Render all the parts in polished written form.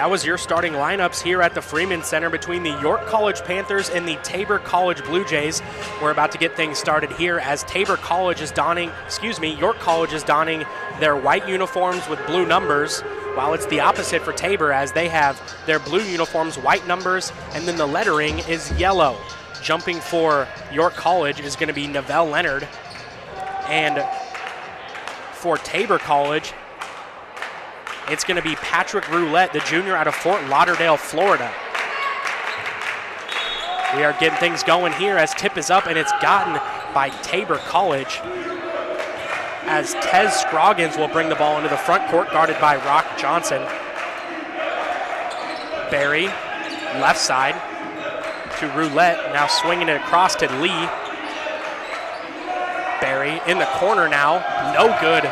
that was your starting lineups here at the Freeman Center between the York College Panthers and the Tabor College Blue Jays. We're about to get things started here as York College is donning their white uniforms with blue numbers, while it's the opposite for Tabor as they have their blue uniforms, white numbers, and then the lettering is yellow. Jumping for York College is going to be Novell Leonard, and for Tabor College, it's going to be Patrick Roulette, the junior out of Fort Lauderdale, Florida. We are getting things going here as tip is up, and it's gotten by Tabor College as Tez Scroggins will bring the ball into the front court, guarded by Rock Johnson. Barry, left side to Roulette, now swinging it across to Lee. Barry in the corner now, no good.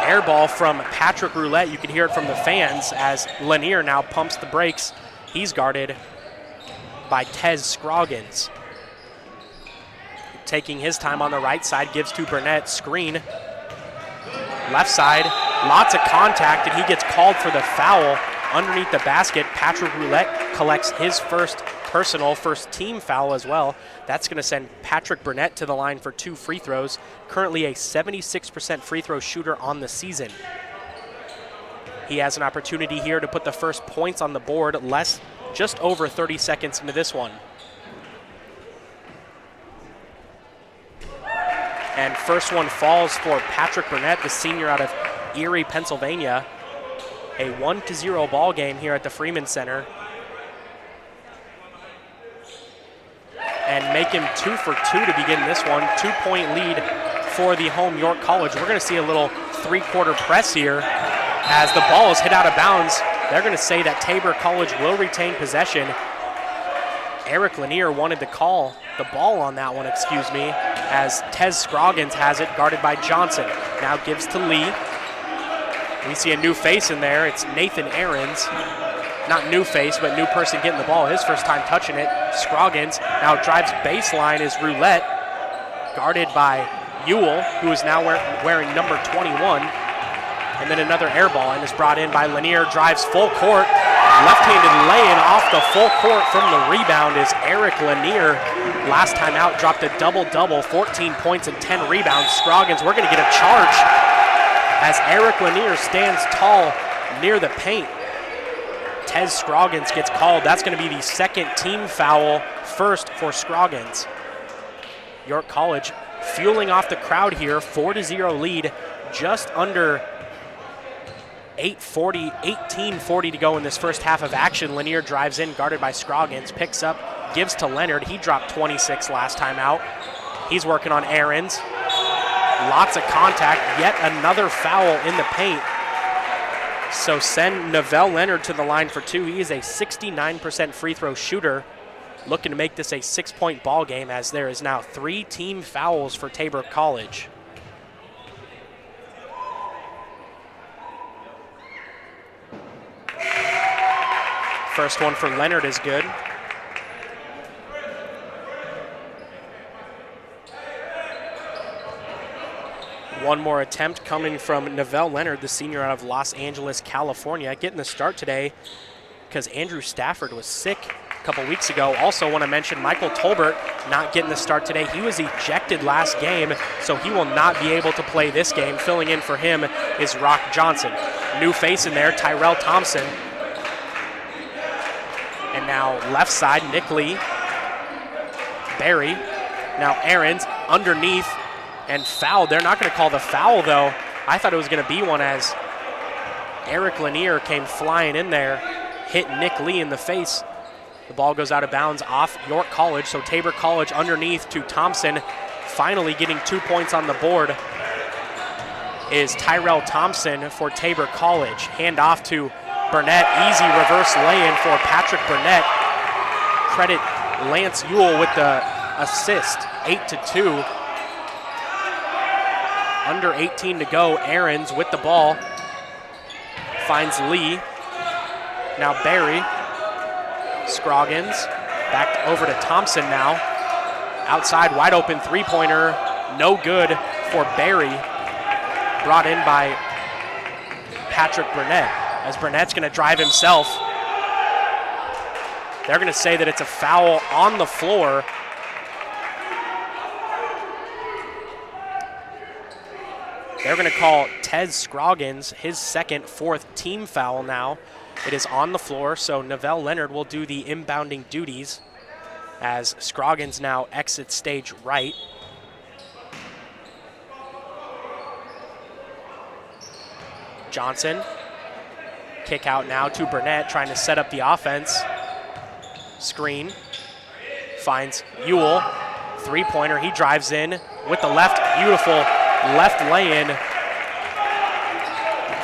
Air ball from Patrick Roulette. You can hear it from the fans as Lanier now pumps the brakes. He's guarded by Tez Scroggins. Taking his time on the right side, gives to Burnett, screen. Left side, lots of contact, and he gets called for the foul underneath the basket. Patrick Roulette collects his first team foul as well. That's going to send Patrick Burnett to the line for 2 free throws. Currently a 76% free throw shooter on the season. He has an opportunity here to put the first points on the board, just over 30 seconds into this one. And first one falls for Patrick Burnett, the senior out of Erie, Pennsylvania. A 1-0 ball game here at the Freeman Center. And make him 2 for 2 to begin this one. 2-point lead for the home York College. We're going to see a little 3-quarter press here as the ball is hit out of bounds. They're going to say that Tabor College will retain possession. Eric Lanier wanted to call the ball on that one, as Tez Scroggins has it, guarded by Johnson. Now gives to Lee. We see a new face in there. It's Nathan Ahrens. Not new face, but new person getting the ball. His first time touching it. Scroggins now drives baseline is Roulette, guarded by Ewell, who is now wearing number 21. And then another air ball, and is brought in by Lanier. Drives full court. Left-handed lay-in off the full court from the rebound is Eric Lanier. Last time out, dropped a double-double, 14 points and 10 rebounds. Scroggins, we're going to get a charge as Eric Lanier stands tall near the paint. Tez Scroggins gets called. That's going to be the second team foul, first for Scroggins. York College fueling off the crowd here, 4-0 lead, just under 18:40 to go in this first half of action. Lanier drives in, guarded by Scroggins, picks up, gives to Leonard. He dropped 26 last time out. He's working on Ahrens. Lots of contact, yet another foul in the paint. So send Novell Leonard to the line for 2. He is a 69% free throw shooter, looking to make this a 6-point ball game as there is now 3 team fouls for Tabor College. First one for Leonard is good. One more attempt coming from Novell Leonard, the senior out of Los Angeles, California, getting the start today because Andrew Stafford was sick a couple weeks ago. Also want to mention Michael Tolbert not getting the start today. He was ejected last game, so he will not be able to play this game. Filling in for him is Rock Johnson. New face in there, Tyrell Thompson. And now left side, Nick Lee. Barry. Now Ahrens underneath and fouled. They're not going to call the foul, though. I thought it was going to be one as Eric Lanier came flying in there, hit Nick Lee in the face. The ball goes out of bounds off York College, so Tabor College underneath to Thompson. Finally getting 2 points on the board is Tyrell Thompson for Tabor College. Hand off to Burnett, easy reverse lay-in for Patrick Burnett. Credit Lance Ewell with the assist, 8-2. Under 18 to go, Ahrens with the ball. Finds Lee. Now Barry. Scroggins, back over to Thompson now. Outside, wide open three-pointer, no good for Barry. Brought in by Patrick Burnett. as Burnett's going to drive himself. They're going to say that it's a foul on the floor. They're going to call Tez Scroggins his second, fourth team foul now. It is on the floor, so Novell Leonard will do the inbounding duties as Scroggins now exits stage right. Johnson, kick out now to Burnett, trying to set up the offense. Screen, finds Ewell, three-pointer, he drives in with the left, beautiful left lay-in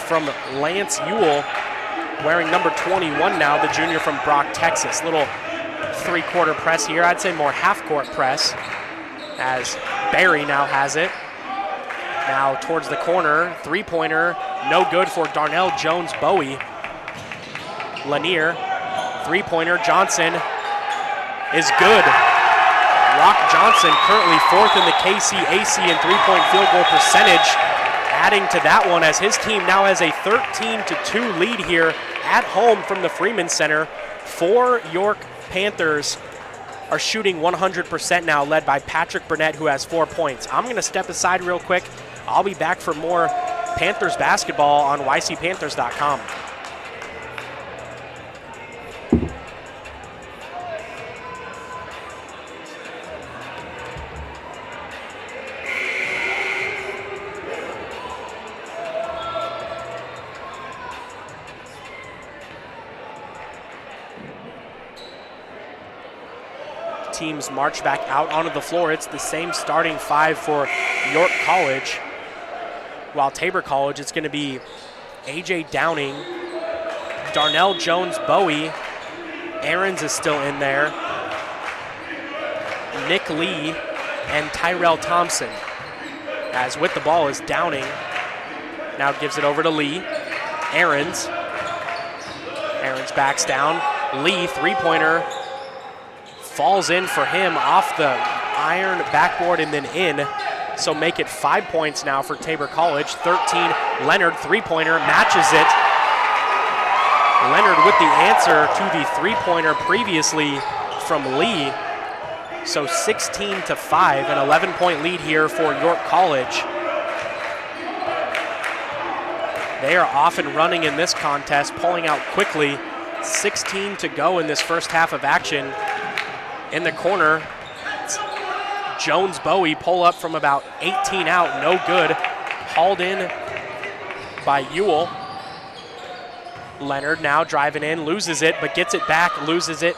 from Lance Ewell, wearing number 21 now, the junior from Brock, Texas. Little three-quarter press here, I'd say more half-court press, as Barry now has it. Now towards the corner, three-pointer, no good for Darnell Jones-Bowie. Lanier, three-pointer, Johnson is good. Rock Johnson currently fourth in the KCAC in three-point field goal percentage, adding to that one as his team now has a 13-2 lead here at home from the Freeman Center. 4 York Panthers are shooting 100% now, led by Patrick Burnett, who has 4 points. I'm going to step aside real quick. I'll be back for more Panthers basketball on ycpanthers.com. Teams march back out onto the floor. It's the same starting 5 for York College. While Tabor College, it's going to be A.J. Downing, Darnell Jones-Bowie, Aarons is still in there, Nick Lee, and Tyrell Thompson. As with the ball is Downing. Now gives it over to Lee. Aarons backs down. Lee, three-pointer, falls in for him off the iron backboard and then in. So make it 5 points now for Tabor College. 13, Leonard, three-pointer, matches it. Leonard with the answer to the three-pointer previously from Lee. So 16-5, an 11-point lead here for York College. They are off and running in this contest, pulling out quickly. 16 to go in this first half of action. In the corner, Jones-Bowie pull up from about 18 out, no good. Hauled in by Ewell. Leonard now driving in, loses it, but gets it back, loses it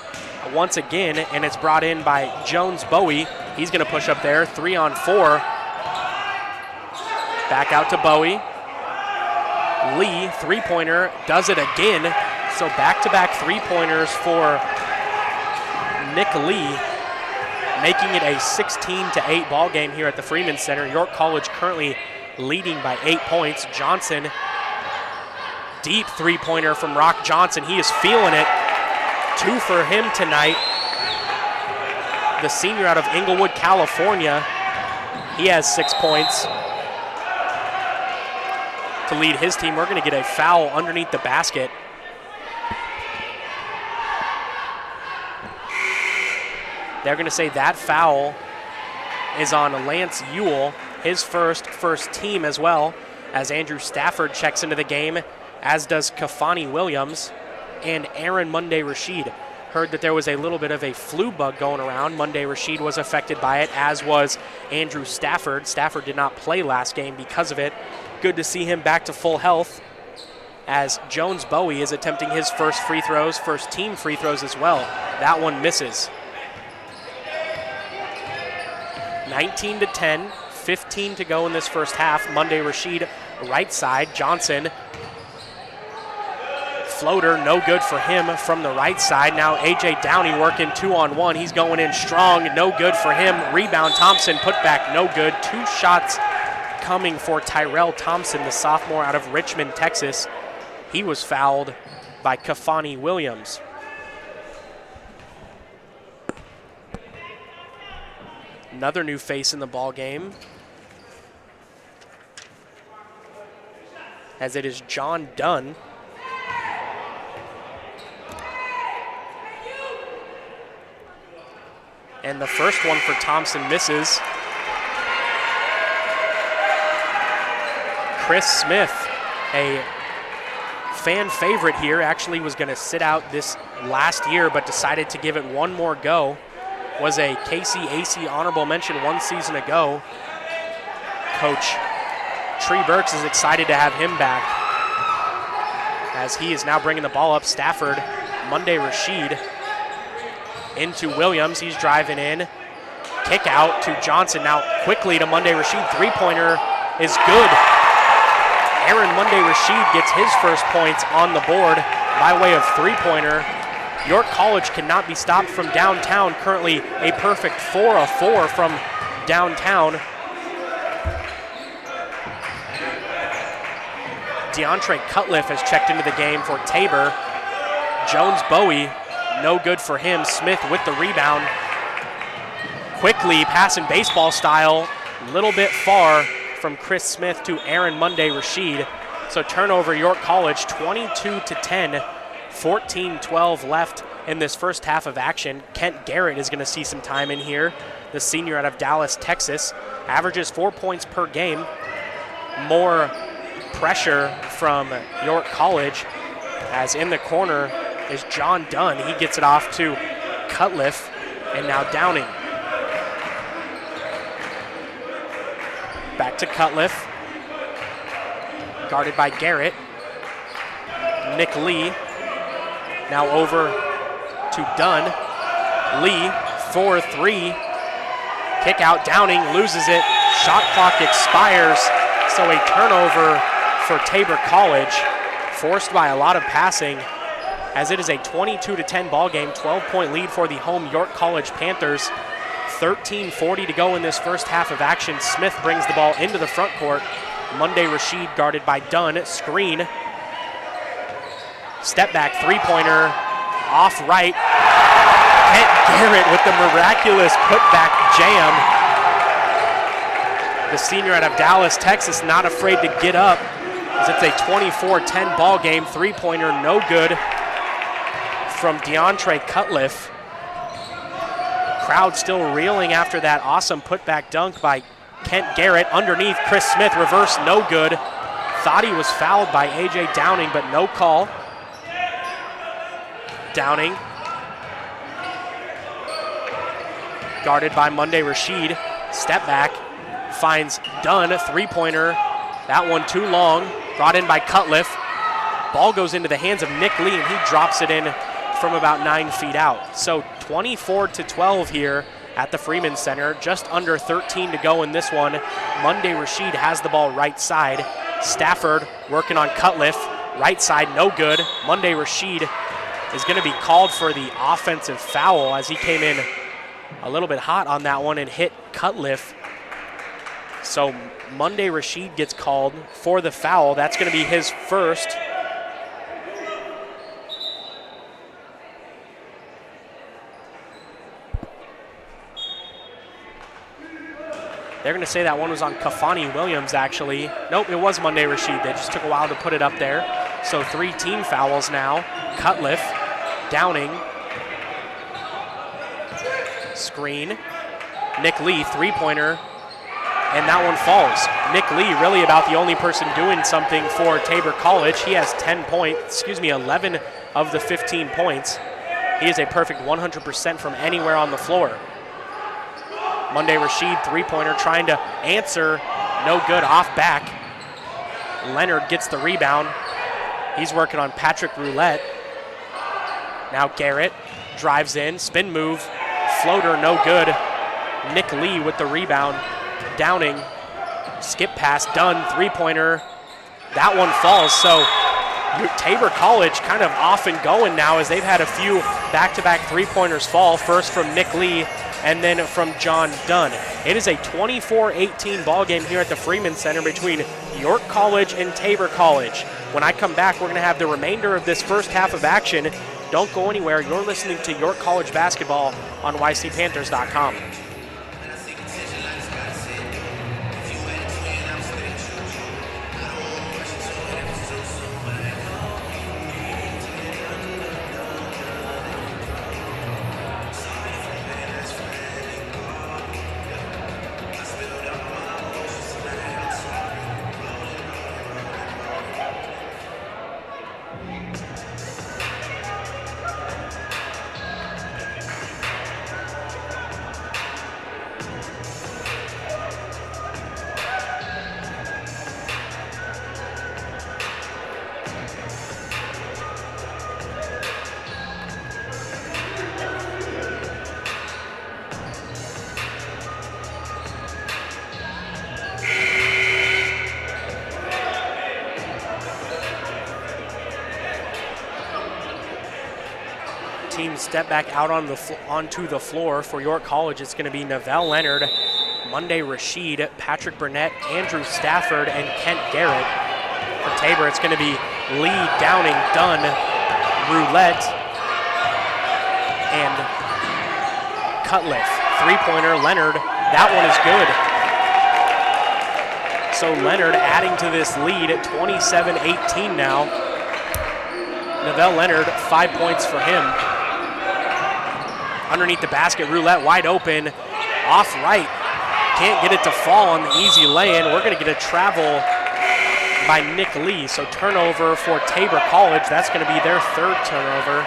once again, and it's brought in by Jones-Bowie. He's gonna push up there, 3-on-4. Back out to Bowie. Lee, three-pointer, does it again. So back-to-back three-pointers for Nick Lee, making it a 16-8 ball game here at the Freeman Center. York College currently leading by 8 points. Johnson, deep three-pointer from Rock Johnson. He is feeling it. 2 for him tonight. The senior out of Inglewood, California. He has 6 points to lead his team. We're going to get a foul underneath the basket. They're going to say that foul is on Lance Ewell, his first team as well, as Andrew Stafford checks into the game, as does Kafani Williams and Aaron Monday Rashid. Heard that there was a little bit of a flu bug going around. Monday Rashid was affected by it, as was Andrew Stafford. Stafford did not play last game because of it. Good to see him back to full health, as Jones-Bowie is attempting his first free throws, first team free throws as well. That one misses. 19-10, 15 to go in this first half. Monday Rashid, right side. Johnson, floater, no good for him from the right side. Now A.J. Downey working 2-on-1. He's going in strong, no good for him. Rebound, Thompson, put back, no good. 2 shots coming for Tyrell Thompson, the sophomore out of Richmond, Texas. He was fouled by Kafani Williams. Another new face in the ball game, as it is John Dunn. And the first one for Thompson misses. Chris Smith, a fan favorite here, actually was going to sit out this last year but decided to give it one more go. Was a KCAC honorable mention one season ago. Coach Tree Burks is excited to have him back as he is now bringing the ball up. Stafford, Monday Rashid into Williams. He's driving in. Kick out to Johnson. Now quickly to Monday Rashid. Three-pointer is good. Aaron Monday Rashid gets his first points on the board by way of three-pointer. York College cannot be stopped from downtown. Currently a perfect 4 of 4 from downtown. DeAndre Cutliff has checked into the game for Tabor. Jones Bowie, no good for him. Smith with the rebound. Quickly passing baseball style, a little bit far from Chris Smith to Aaron Monday Rashid. So turnover York College, 22-10, 14-12 left in this first half of action. Kent Garrett is going to see some time in here. The senior out of Dallas, Texas, averages 4 points per game. More pressure from York College, as in the corner is John Dunn. He gets it off to Cutliff, and now Downing. Back to Cutliff, guarded by Garrett. Nick Lee, now over to Dunn. Lee, 4-3, kick out, Downing loses it, shot clock expires, so a turnover for Tabor College, forced by a lot of passing, as it is a 22-10 ball game, 12-point lead for the home York College Panthers. 13:40 to go in this first half of action. Smith brings the ball into the front court. Monday Rashid guarded by Dunn. Screen. Step back three-pointer. Off right. Kent Garrett with the miraculous putback jam. The senior out of Dallas, Texas, not afraid to get up, as it's a 24-10 ball game. Three-pointer, no good from DeAndre Cutliff. Crowd still reeling after that awesome putback dunk by Kent Garrett. Underneath, Chris Smith, reverse, no good. Thought he was fouled by A.J. Downing, but no call. Downing, guarded by Monday Rashid. Step back, finds Dunn, three-pointer. That one too long, brought in by Cutliff. Ball goes into the hands of Nick Lee, and he drops it in from about 9 feet out. So 24-12 here at the Freeman Center. Just under 13 to go in this one. Monday Rashid has the ball right side. Stafford working on Cutliff. Right side, no good. Monday Rashid is going to be called for the offensive foul, as he came in a little bit hot on that one and hit Cutliff. So Monday Rashid gets called for the foul. That's going to be his first. They're going to say that one was on Kafani Williams, actually. Nope, it was Monday Rashid. They just took a while to put it up there. So 3 team fouls now. Cutliff, Downing, screen. Nick Lee, three-pointer, and that one falls. Nick Lee really about the only person doing something for Tabor College. He has 11 of the 15 points. He is a perfect 100% from anywhere on the floor. Monday Rashid, three-pointer, trying to answer, no good, off back. Leonard gets the rebound. He's working on Patrick Roulette. Now Garrett drives in, spin move, floater, no good. Nick Lee with the rebound. Downing, skip pass, Dunn, three-pointer. That one falls, so Tabor College kind of off and going now, as they've had a few back-to-back three-pointers fall, first from Nick Lee and then from John Dunn. It is a 24-18 ball game here at the Freeman Center between York College and Tabor College. When I come back, we're going to have the remainder of this first half of action. Don't go anywhere. You're listening to York College basketball on YCPanthers.com. step back out on onto the floor for York College. It's going to be Neville Leonard, Monday Rashid, Patrick Burnett, Andrew Stafford, and Kent Garrett. For Tabor, it's going to be Lee, Downing, Dunn, Roulette, and Cutliff. Three-pointer, Leonard. That one is good. So Leonard adding to this lead at 27-18 now. Neville Leonard, 5 points for him. Underneath the basket, Roulette wide open, off right. Can't get it to fall on the easy lay-in. We're going to get a travel by Nick Lee. So turnover for Tabor College. That's going to be their third turnover.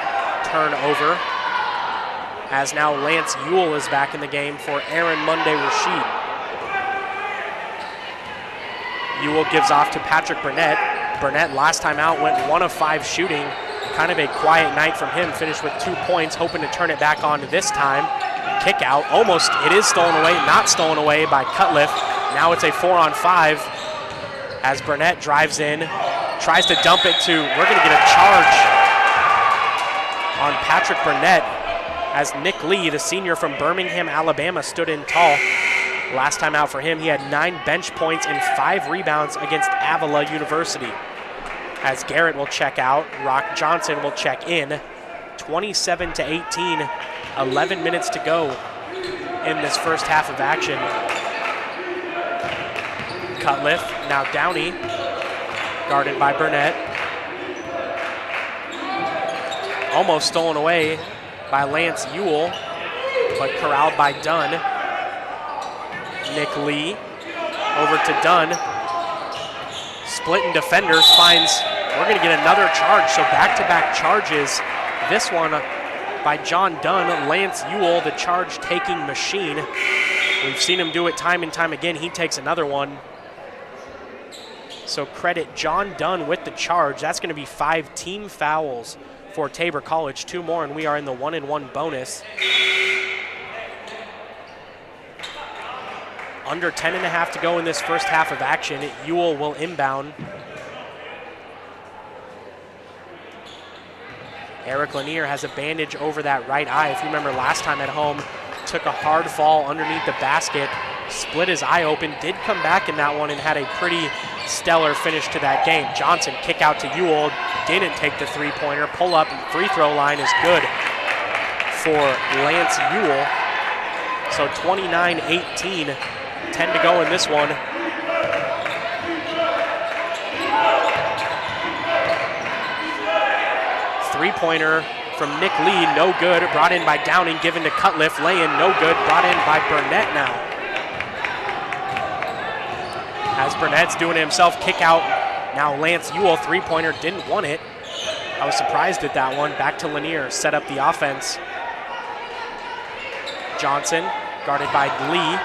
As now Lance Ewell is back in the game for Aaron Monday Rashid. Ewell gives off to Patrick Burnett. Burnett last time out went 1 of 5 shooting. Kind of a quiet night from him. Finished with 2 points, hoping to turn it back on this time. Kick out, almost, it is stolen away, not stolen away by Cutliff. Now it's a 4-on-5 as Burnett drives in, tries to dump it to, we're gonna get a charge on Patrick Burnett as Nick Lee, the senior from Birmingham, Alabama, stood in tall. Last time out for him, he had 9 bench points and 5 rebounds against Avila University. As Garrett will check out, Rock Johnson will check in. 27-18, 11 minutes to go in this first half of action. Cutliff, now Downey, guarded by Burnett. Almost stolen away by Lance Ewell, but corralled by Dunn. Nick Lee, over to Dunn. Splitting defenders, finds, we're gonna get another charge, so back-to-back charges. This one by John Dunn, Lance Ewell, the charge-taking machine. We've seen him do it time and time again. He takes another one. So credit John Dunn with the charge. That's gonna be 5 team fouls for Tabor College, 2 more, and we are in the 1-and-1 bonus. Under 10.5 to go in this first half of action. Ewell will inbound. Eric Lanier has a bandage over that right eye. If you remember last time at home, took a hard fall underneath the basket, split his eye open, did come back in that one and had a pretty stellar finish to that game. Johnson, kick out to Ewell, didn't take the three-pointer. Pull up, free throw line is good for Lance Ewell. So 29-18. 10 to go in this one. Three-pointer from Nick Lee, no good. Brought in by Downing, given to Cutliff. Lay-in, no good. Brought in by Burnett now. As Burnett's doing it himself, kick out. Now Lance Ewell, three-pointer, didn't want it. I was surprised at that one. Back to Lanier, set up the offense. Johnson, guarded by Lee.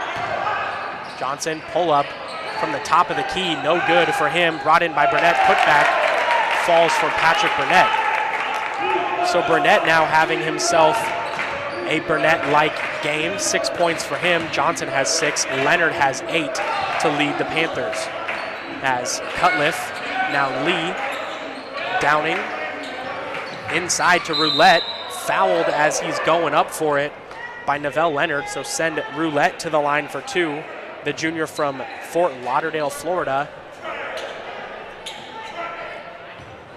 Johnson, pull up from the top of the key, no good for him. Brought in by Burnett, put back, falls for Patrick Burnett. So Burnett now having himself a Burnett-like game, 6 points for him. Johnson has 6, Leonard has 8 to lead the Panthers. As Cutliff, now Lee, Downing, inside to Roulette, fouled as he's going up for it by Neville Leonard, so send Roulette to the line for 2. The junior from Fort Lauderdale, Florida.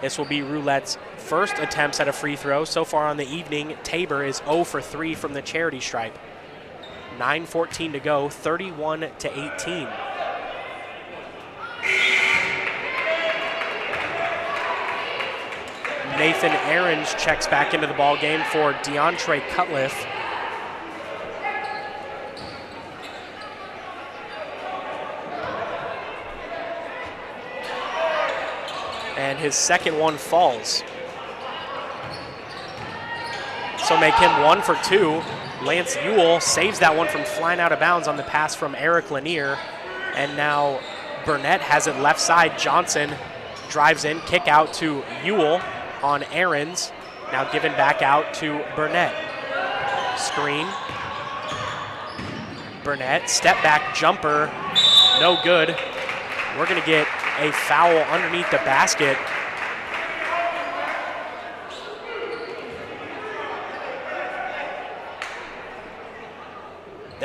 This will be Roulette's first attempts at a free throw. So far on the evening, Tabor is 0 for 3 from the charity stripe. 9:14 to go, 31-18. Nathan Aarons checks back into the ball game for DeAndre Cutliff. And his second one falls. So make him 1 for 2. Lance Ewell saves that one from flying out of bounds on the pass from Eric Lanier. And now Burnett has it left side. Johnson drives in, kick out to Ewell on Aarons. Now given back out to Burnett. Screen. Burnett, step back jumper, no good. We're gonna get a foul underneath the basket.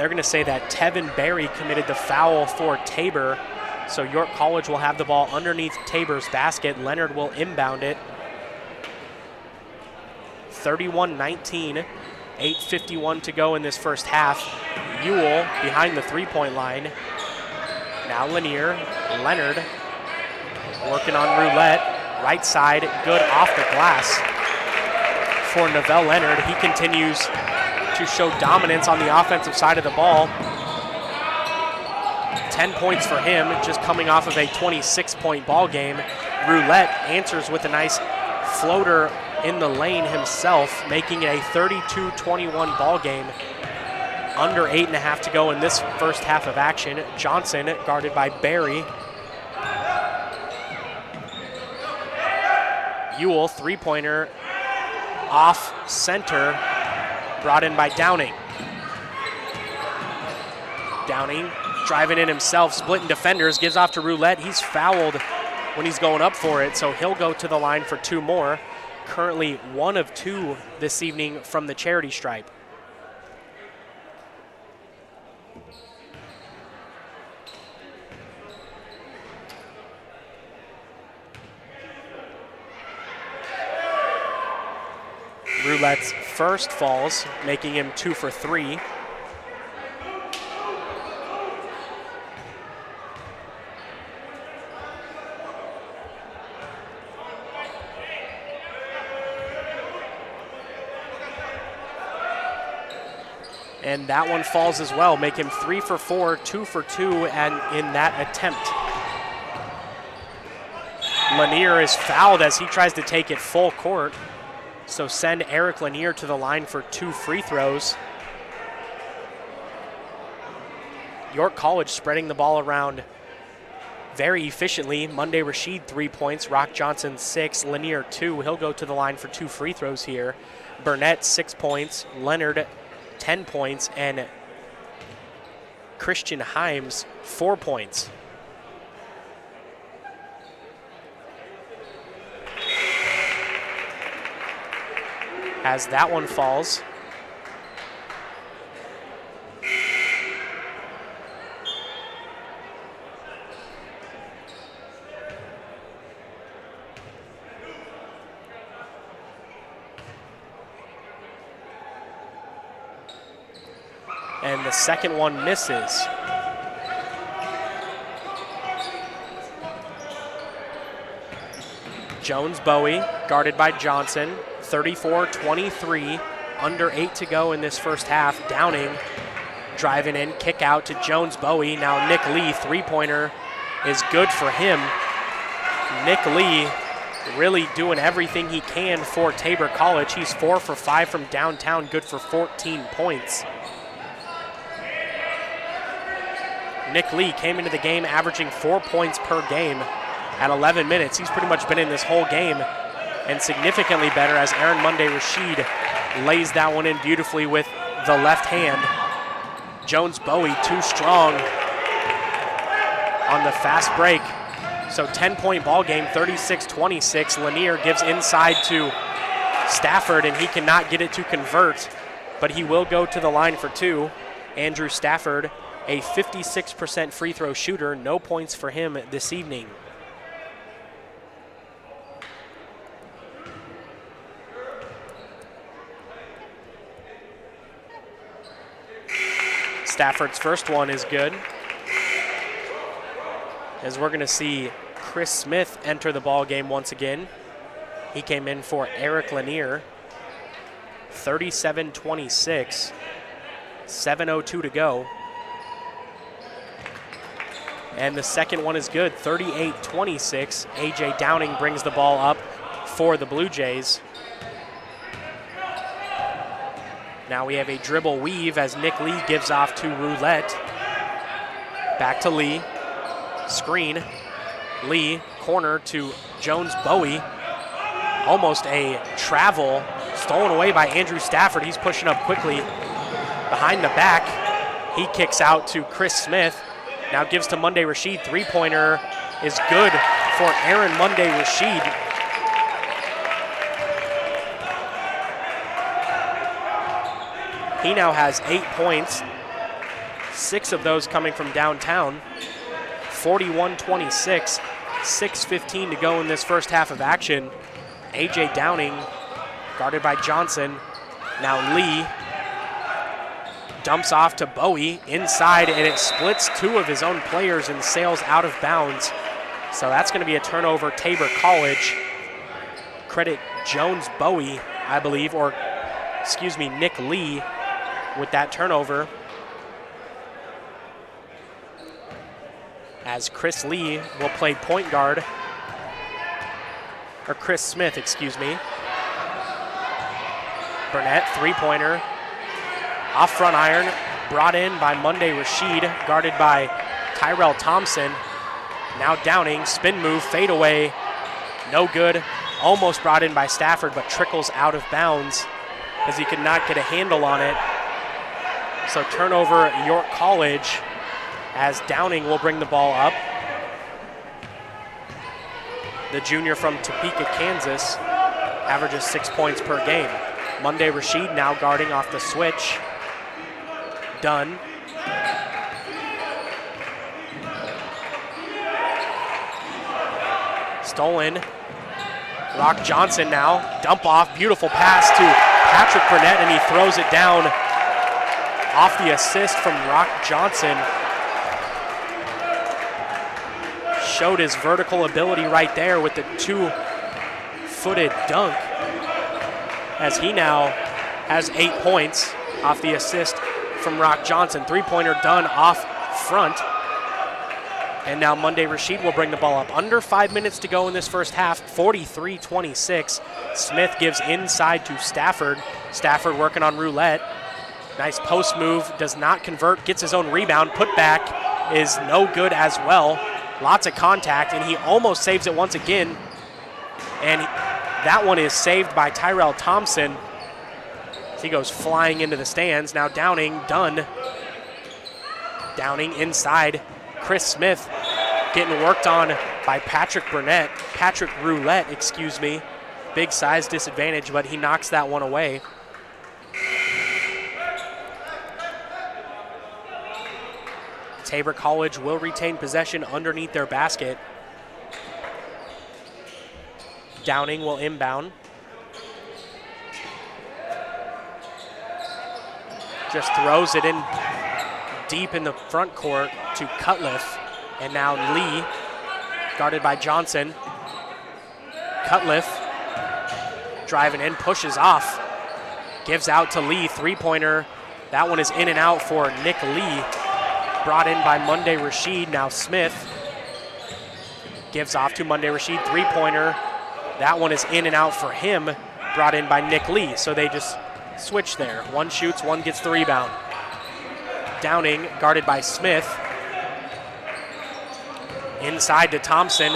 they're going to say that Tevin Berry committed the foul for Tabor. So York College will have the ball underneath Tabor's basket. Leonard will inbound it. 31-19, 8:51 to go in this first half. Ewell behind the three-point line. Now Lanier, Leonard working on roulette. Right side, good off the glass for Novell Leonard. He continues to show dominance on the offensive side of the ball. 10 points for him, just coming off of a 26-point ball game. Roulette answers with a nice floater in the lane himself, making it a 32-21 ball game. Under 8.5 to go in this first half of action. Johnson guarded by Berry. Ewell, three-pointer, off center, brought in by Downing. Downing driving in himself, splitting defenders, gives off to Roulette. He's fouled when he's going up for it, so he'll go to the line for two more. Currently 1 of 2 this evening from the charity stripe. Roulette's first falls, making him 2 for 3. And that one falls as well, make him 3 for 4, 2 for 2, and in that attempt. Lanier is fouled as he tries to take it full court. So send Eric Lanier to the line for 2 free throws. York College spreading the ball around very efficiently. Monday Rashid 3 points, Rock Johnson 6, Lanier 2. He'll go to the line for 2 free throws here. Burnett 6 points, Leonard 10 points, and Christian Himes 4 points. As that one falls. And the second one misses. Jones Bowie, guarded by Johnson. 34-23, under 8 to go in this first half. Downing driving in, kick out to Jones Bowie. Now Nick Lee, three-pointer is good for him. Nick Lee really doing everything he can for Tabor College. He's 4 for 5 from downtown, good for 14 points. Nick Lee came into the game averaging 4 points per game at 11 minutes. He's pretty much been in this whole game, and significantly better as Aaron Monday Rashid lays that one in beautifully with the left hand. Jones Bowie too strong on the fast break. So 10-point ball game, 36-26. Lanier gives inside to Stafford, and he cannot get it to convert, but he will go to the line for 2. Andrew Stafford, a 56% free throw shooter. No points for him this evening. Stafford's first one is good, as we're going to see Chris Smith enter the ball game once again. He came in for Eric Lanier. 37-26, 7:02 to go. And the second one is good, 38-26. A.J. Downing brings the ball up for the Blue Jays. Now we have a dribble weave as Nick Lee gives off to Roulette. Back to Lee. Screen. Lee, corner to Jones Bowie. Almost a travel, stolen away by Andrew Stafford. He's pushing up quickly behind the back. He kicks out to Chris Smith. Now gives to Monday Rashid. Three-pointer is good for Aaron Monday Rashid. He now has 8 points. 6 of those coming from downtown. 41-26, 6:15 to go in this first half of action. A.J. Downing, guarded by Johnson. Now Lee dumps off to Bowie inside, and it splits 2 of his own players and sails out of bounds. So that's going to be a turnover, Tabor College. Credit Jones Bowie, I believe, or excuse me, Nick Lee with that turnover. As Chris Lee will play point guard, or Chris Smith, excuse me. Burnett, three-pointer, off front iron, brought in by Monday Rashid, guarded by Tyrell Thompson. Now Downing, spin move, fade away, no good. Almost brought in by Stafford, but trickles out of bounds as he could not get a handle on it. So turnover, York College, as Downing will bring the ball up. The junior from Topeka, Kansas, averages 6 points per game. Monday Rashid now guarding off the switch. Dunn. Stolen. Rock Johnson now, dump off, beautiful pass to Patrick Burnett, and he throws it down off the assist from Rock Johnson. Showed his vertical ability right there with the 2-footed dunk, as he now has 8 points off the assist from Rock Johnson. Three-pointer done off front. And now Monday Rashid will bring the ball up. Under 5 minutes to go in this first half, 43-26. Smith gives inside to Stafford. Stafford working on roulette. Nice post move, does not convert, gets his own rebound. Put back is no good as well. Lots of contact, and he almost saves it once again. And that one is saved by Tyrell Thompson. He goes flying into the stands. Now Downing, done. Downing inside. Chris Smith getting worked on by Patrick Roulette, excuse me. Big size disadvantage, but he knocks that one away. Tabor College will retain possession underneath their basket. Downing will inbound. Just throws it in deep in the front court to Cutliff. And now Lee, guarded by Johnson. Cutliff driving in, pushes off. Gives out to Lee, three-pointer. That one is in and out for Nick Lee. Brought in by Monday Rashid. Now Smith gives off to Monday Rashid, three-pointer. That one is in and out for him. Brought in by Nick Lee. So they just switch there. One shoots, one gets the rebound. Downing, guarded by Smith. Inside to Thompson.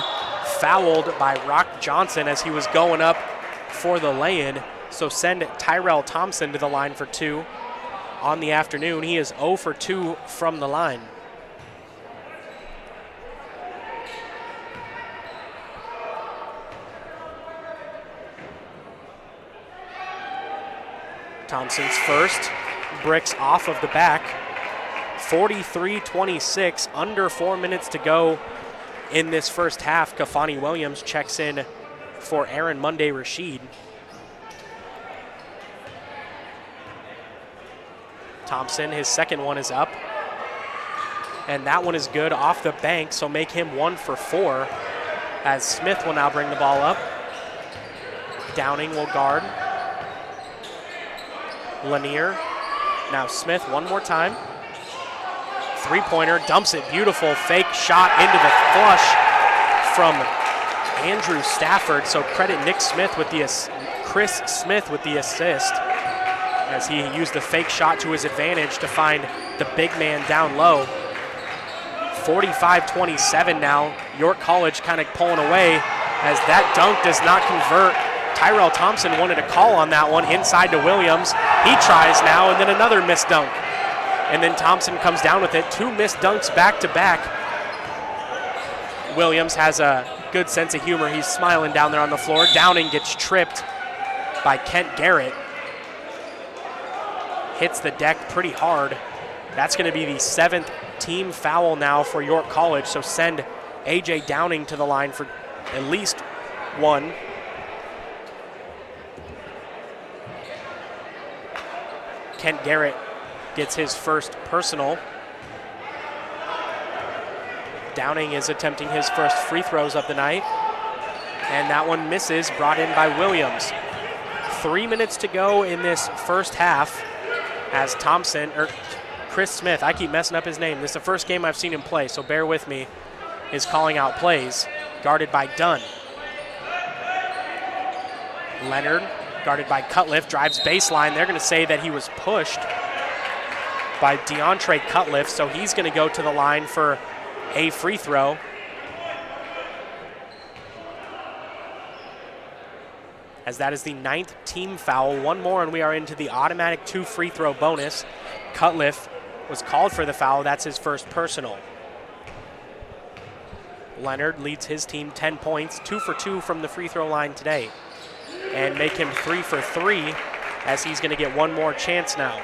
Fouled by Rock Johnson as he was going up for the lay-in. So send Tyrell Thompson to the line for 2 on the afternoon. He is 0 for 2 from the line. Thompson's first, bricks off of the back. 43-26, under 4 minutes to go in this first half. Kafani Williams checks in for Aaron Monday Rashid. Thompson, his second one is up. And that one is good off the bank, so make him 1 for 4. As Smith will now bring the ball up. Downing will guard. Lanier. Now Smith one more time. Three-pointer, dumps it, beautiful fake shot into the flush from Andrew Stafford. So credit Chris Smith with the assist, as he used the fake shot to his advantage to find the big man down low. 45-27 now. York College kind of pulling away as that dunk does not convert. Tyrell Thompson wanted a call on that one, inside to Williams. He tries now, and then another missed dunk. And then Thompson comes down with it. 2 missed dunks back to back. Williams has a good sense of humor. He's smiling down there on the floor. Downing gets tripped by Kent Garrett. Hits the deck pretty hard That's going to be the 7th team foul now for York College, so send A.J. Downing to the line for at least one. Kent Garrett gets his first personal. Downing is attempting his first free throws of the night. And that one misses, brought in by Williams. 3 minutes to go in this first half as Chris Smith, I keep messing up his name. This is the first game I've seen him play, so bear with me, is calling out plays, guarded by Dunn. Leonard, guarded by Cutliff, drives baseline. They're going to say that he was pushed by DeAndre Cutliff, so he's going to go to the line for a free throw. As that is the 9th team foul. One more and we are into the automatic 2 free throw bonus. Cutliff was called for the foul. That's his first personal. Leonard leads his team 10 points, 2 for 2 from the free throw line today. And make him 3 for 3 as he's going to get one more chance now.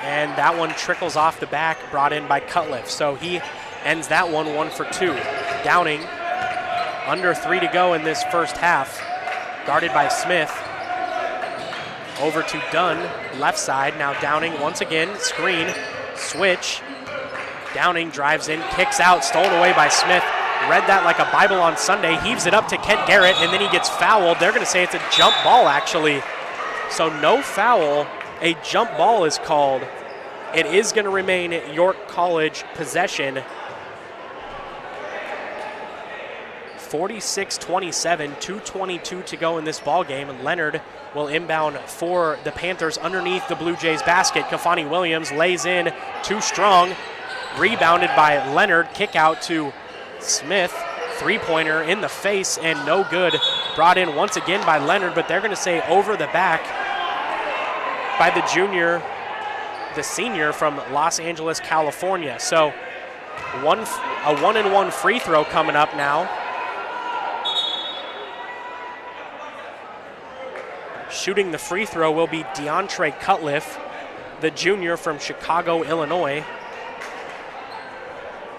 And that one trickles off the back, brought in by Cutliff. So he ends that one 1 for 2. Downing, under 3 to go in this first half, guarded by Smith. Over to Dunn, left side. Now Downing once again, screen, switch. Downing drives in, kicks out, stolen away by Smith. Read that like a Bible on Sunday, heaves it up to Kent Garrett, and then he gets fouled. They're going to say it's a jump ball, actually. So no foul, a jump ball is called. It is going to remain York College possession. 46-27, 2:22 to go in this ball game. Leonard will inbound for the Panthers underneath the Blue Jays basket. Kafani Williams lays in, too strong. Rebounded by Leonard, kick out to Smith. Three-pointer in the face and no good. Brought in once again by Leonard, but they're going to say over the back by the senior from Los Angeles, California. So a 1-and-1 free throw coming up now. Shooting the free throw will be DeAndre Cutliff, the junior from Chicago, Illinois.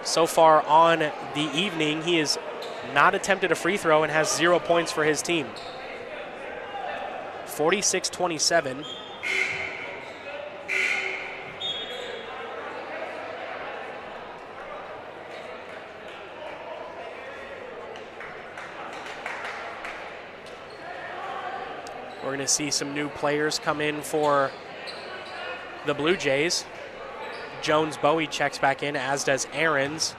So far on the evening, he has not attempted a free throw and has 0 points for his team. 46-27. We're going to see some new players come in for the Blue Jays. Jones Bowie checks back in, as does Aarons.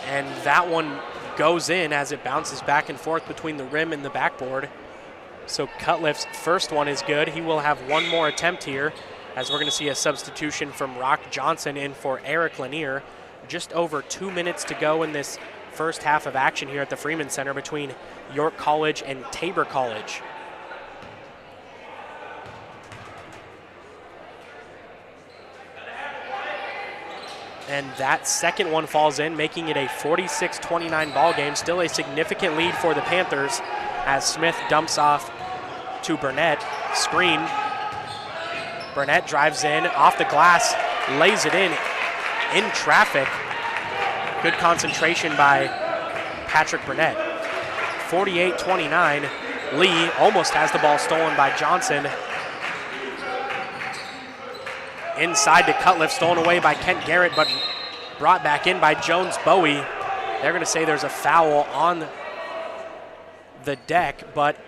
And that one goes in as it bounces back and forth between the rim and the backboard. So Cutliff's first one is good. He will have one more attempt here, as we're going to see a substitution from Rock Johnson in for Eric Lanier. Just over 2 minutes to go in this first half of action here at the Freeman Center between York College and Tabor College. And that second one falls in, making it a 46-29 ball game. Still a significant lead for the Panthers as Smith dumps off to Burnett. Screen. Burnett drives in, off the glass, lays it in traffic. Good concentration by Patrick Burnett. 48-29. Lee almost has the ball stolen by Johnson. Inside to Cutliff, stolen away by Kent Garrett, but brought back in by Jones Bowie. They're going to say there's a foul on the deck, but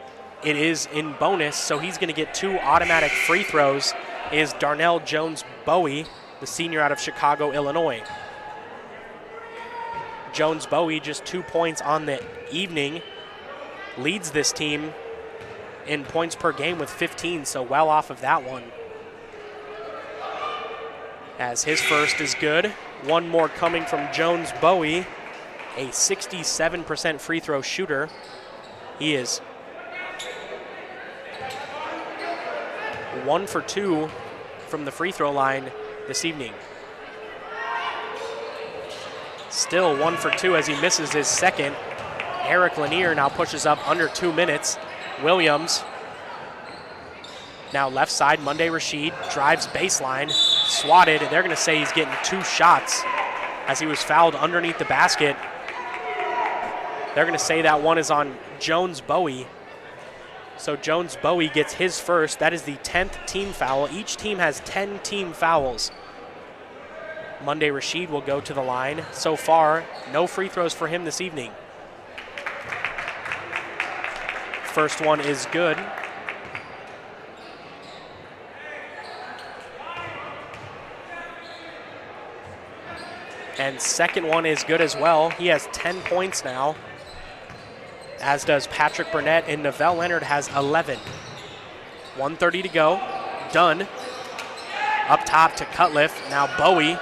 it is in bonus, so he's going to get 2 automatic free throws, is Darnell Jones Bowie, the senior out of Chicago, Illinois. Jones Bowie just 2 points on the evening, leads this team in points per game with 15, so well off of that one. As his first is good. One more coming from Jones Bowie, a 67% free throw shooter. He is 1 for 2 from the free throw line this evening. Still 1 for 2 as he misses his second. Eric Lanier now pushes up under 2 minutes. Williams now left side. Monday Rashid drives baseline, swatted. They're going to say he's getting 2 shots as he was fouled underneath the basket. They're going to say that one is on Jones Bowie. So Jones Bowie gets his first. That is the 10th team foul. Each team has 10 team fouls. Monday Rashid will go to the line. So far, no free throws for him this evening. First one is good. And second one is good as well. He has 10 points now, as does Patrick Burnett, and Novell Leonard has 11. 1:30 to go. Dunn up top to Cutliff. Now Bowie.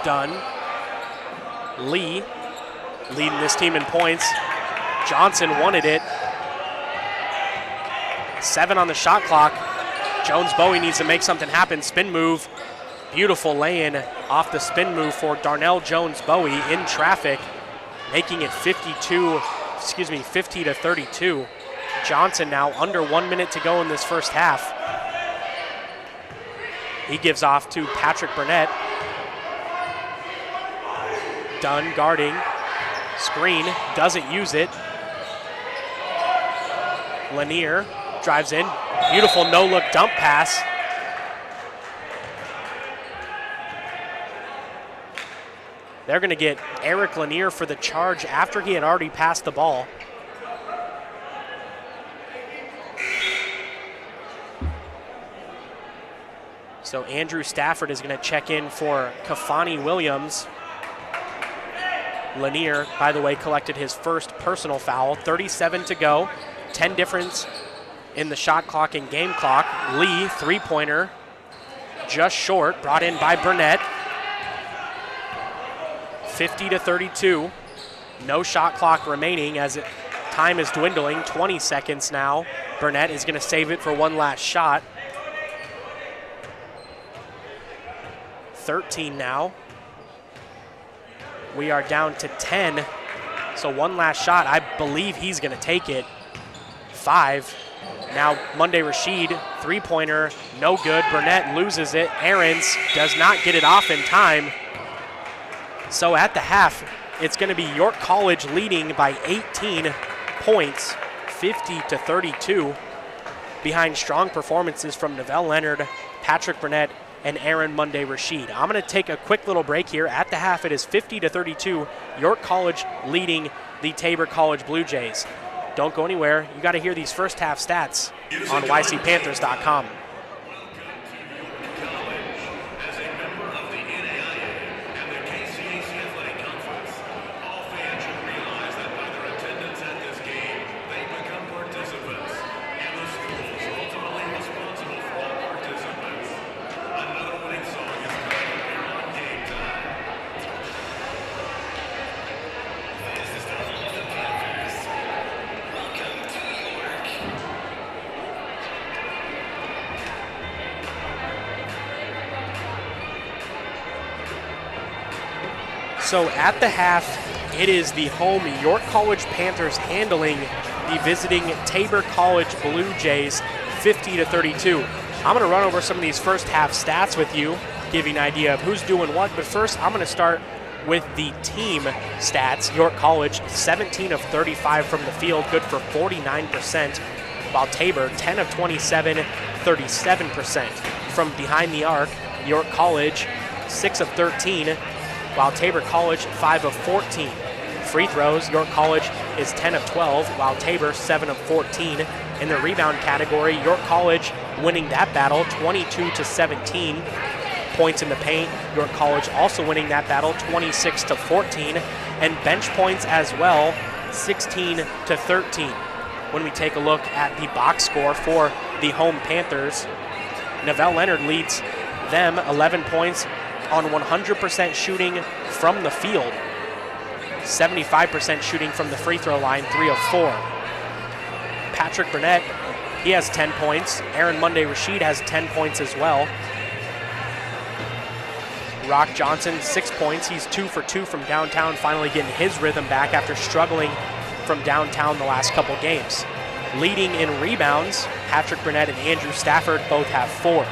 Dunn. Lee leading this team in points. Johnson wanted it. 7 on the shot clock. Jones Bowie needs to make something happen. Spin move. Beautiful lay-in off the spin move for Darnell Jones Bowie in traffic, making it 50 to 32. Johnson now under 1 minute to go in this first half. He gives off to Patrick Burnett. Dunn guarding. Screen, doesn't use it. Lanier drives in. Beautiful no-look dump pass. They're going to get Eric Lanier for the charge after he had already passed the ball. So Andrew Stafford is going to check in for Kafani Williams. Lanier, by the way, collected his first personal foul. 37 to go. 10 difference in the shot clock and game clock. Lee, three-pointer, just short, brought in by Burnett. 50 to 32. No shot clock remaining as time is dwindling. 20 seconds now. Burnett is going to save it for one last shot. 13 now. We are down to 10. So one last shot. I believe he's going to take it. 5. Now Monday Rashid, three-pointer, no good. Burnett loses it. Aarons does not get it off in time. So at the half, it's going to be York College leading by 18 points, 50 to 32, behind strong performances from Novell Leonard, Patrick Burnett, and Aaron Monday Rashid. I'm going to take a quick little break here. At the half, it is 50 to 32, York College leading the Tabor College Blue Jays. Don't go anywhere. You got to hear these first half stats on ycpanthers.com. So at the half, it is the home York College Panthers handling the visiting Tabor College Blue Jays 50 to 32. I'm going to run over some of these first half stats with you, give you an idea of who's doing what. But first, I'm going to start with the team stats. York College, 17 of 35 from the field, good for 49%, while Tabor, 10 of 27, 37%. From behind the arc, York College, 6 of 13, while Tabor College, 5 of 14. Free throws, York College is 10 of 12, while Tabor, 7 of 14. In the rebound category, York College winning that battle, 22 to 17. Points in the paint, York College also winning that battle, 26 to 14. And bench points as well, 16 to 13. When we take a look at the box score for the home Panthers, Novell Leonard leads them 11 points on 100% shooting from the field. 75% shooting from the free throw line, 3 of 4. Patrick Burnett, he has 10 points. Aaron Monday Rashid has 10 points as well. Rock Johnson, 6 points. He's 2 for 2 from downtown, finally getting his rhythm back after struggling from downtown the last couple games. Leading in rebounds, Patrick Burnett and Andrew Stafford both have 4.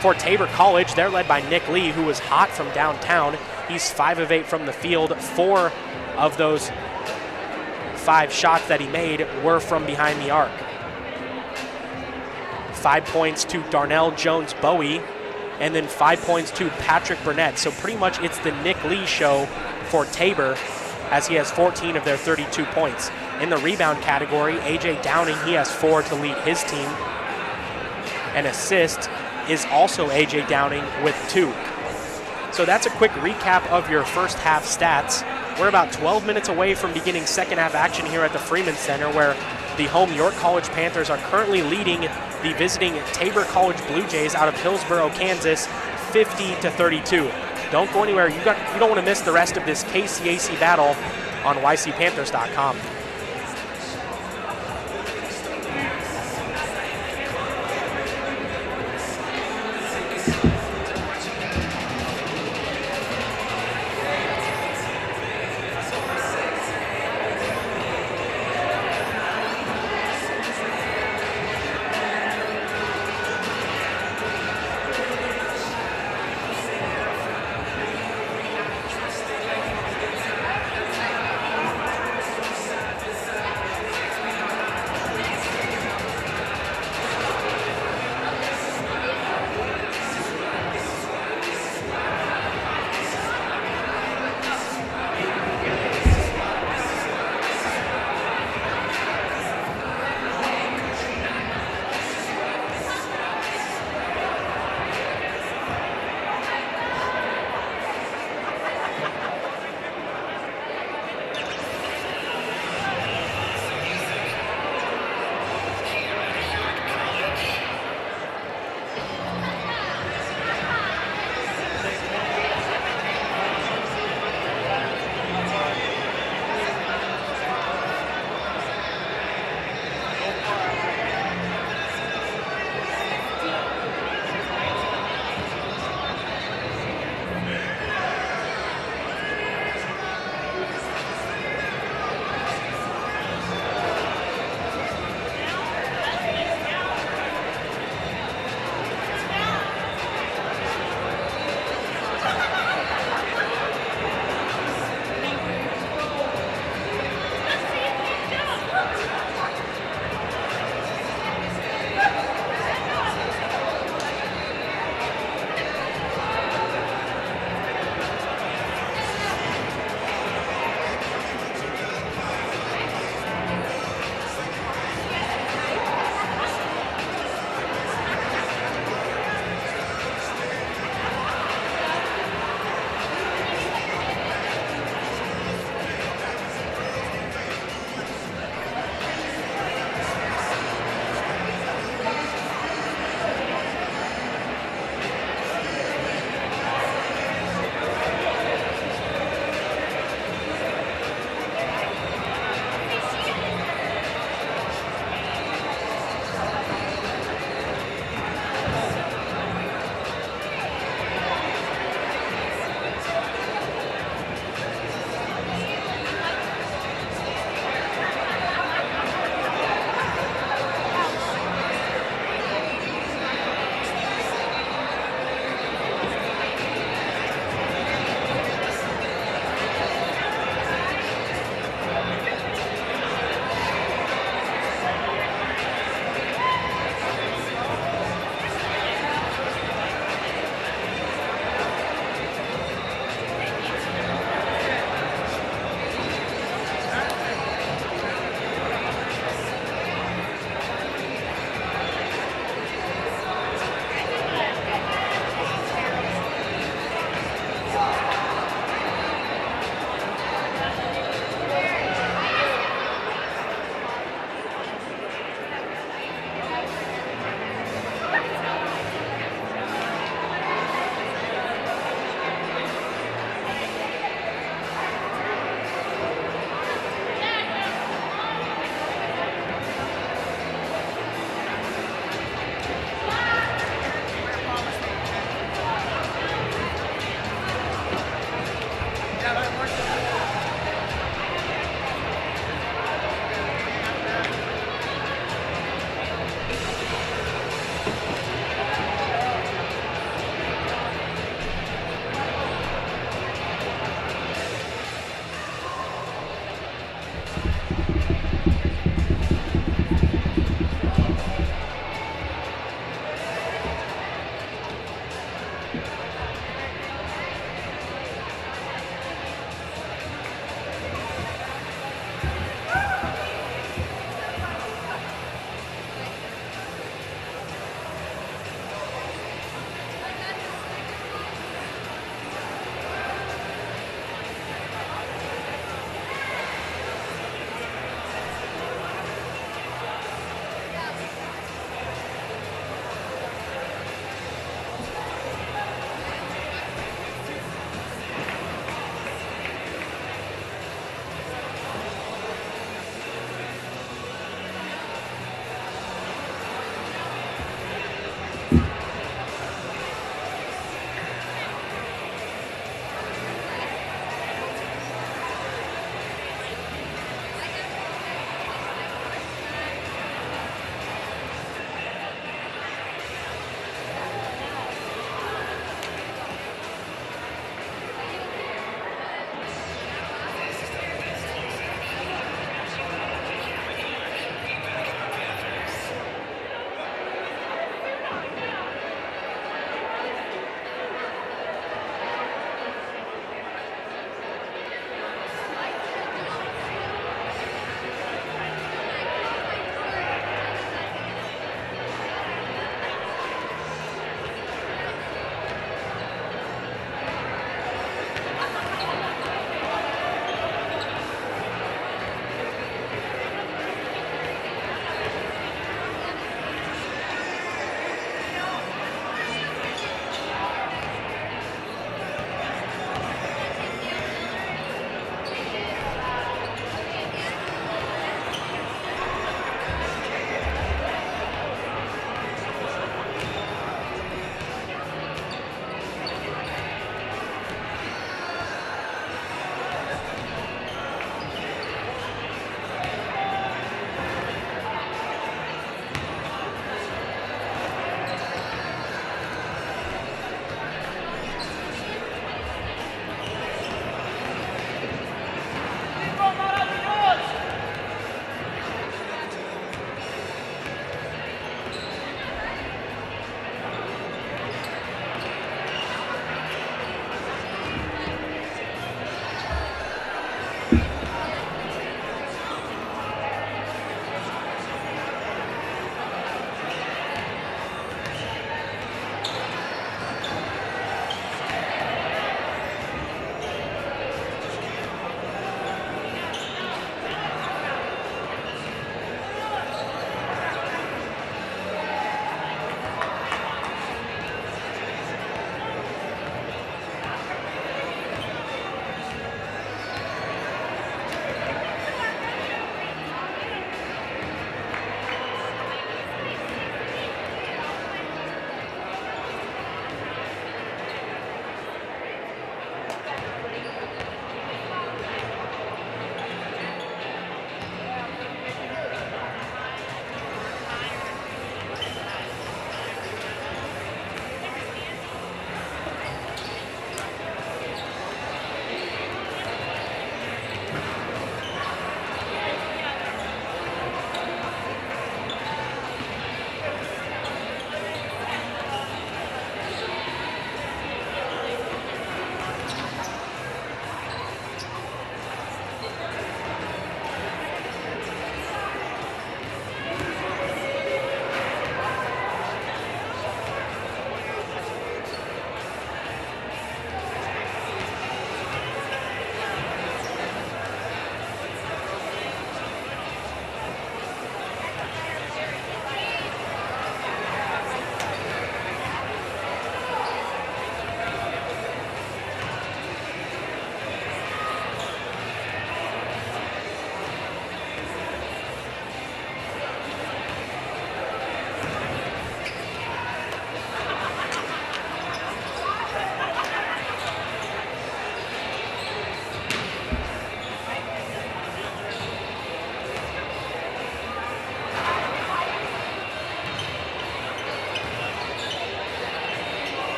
For Tabor College, they're led by Nick Lee, who was hot from downtown. He's 5 of 8 from the field. 4 of those 5 shots that he made were from behind the arc. 5 points to Darnell Jones-Bowie, and then 5 points to Patrick Burnett. So pretty much it's the Nick Lee show for Tabor, as he has 14 of their 32 points. In the rebound category, A.J. Downing, he has 4 to lead his team. An assist is also A.J. Downing with 2. So that's a quick recap of your first half stats. We're about 12 minutes away from beginning second half action here at the Freeman Center, where the home York College Panthers are currently leading the visiting Tabor College Blue Jays out of Hillsboro, Kansas, 50-32. Don't go anywhere. You don't want to miss the rest of this KCAC battle on ycpanthers.com.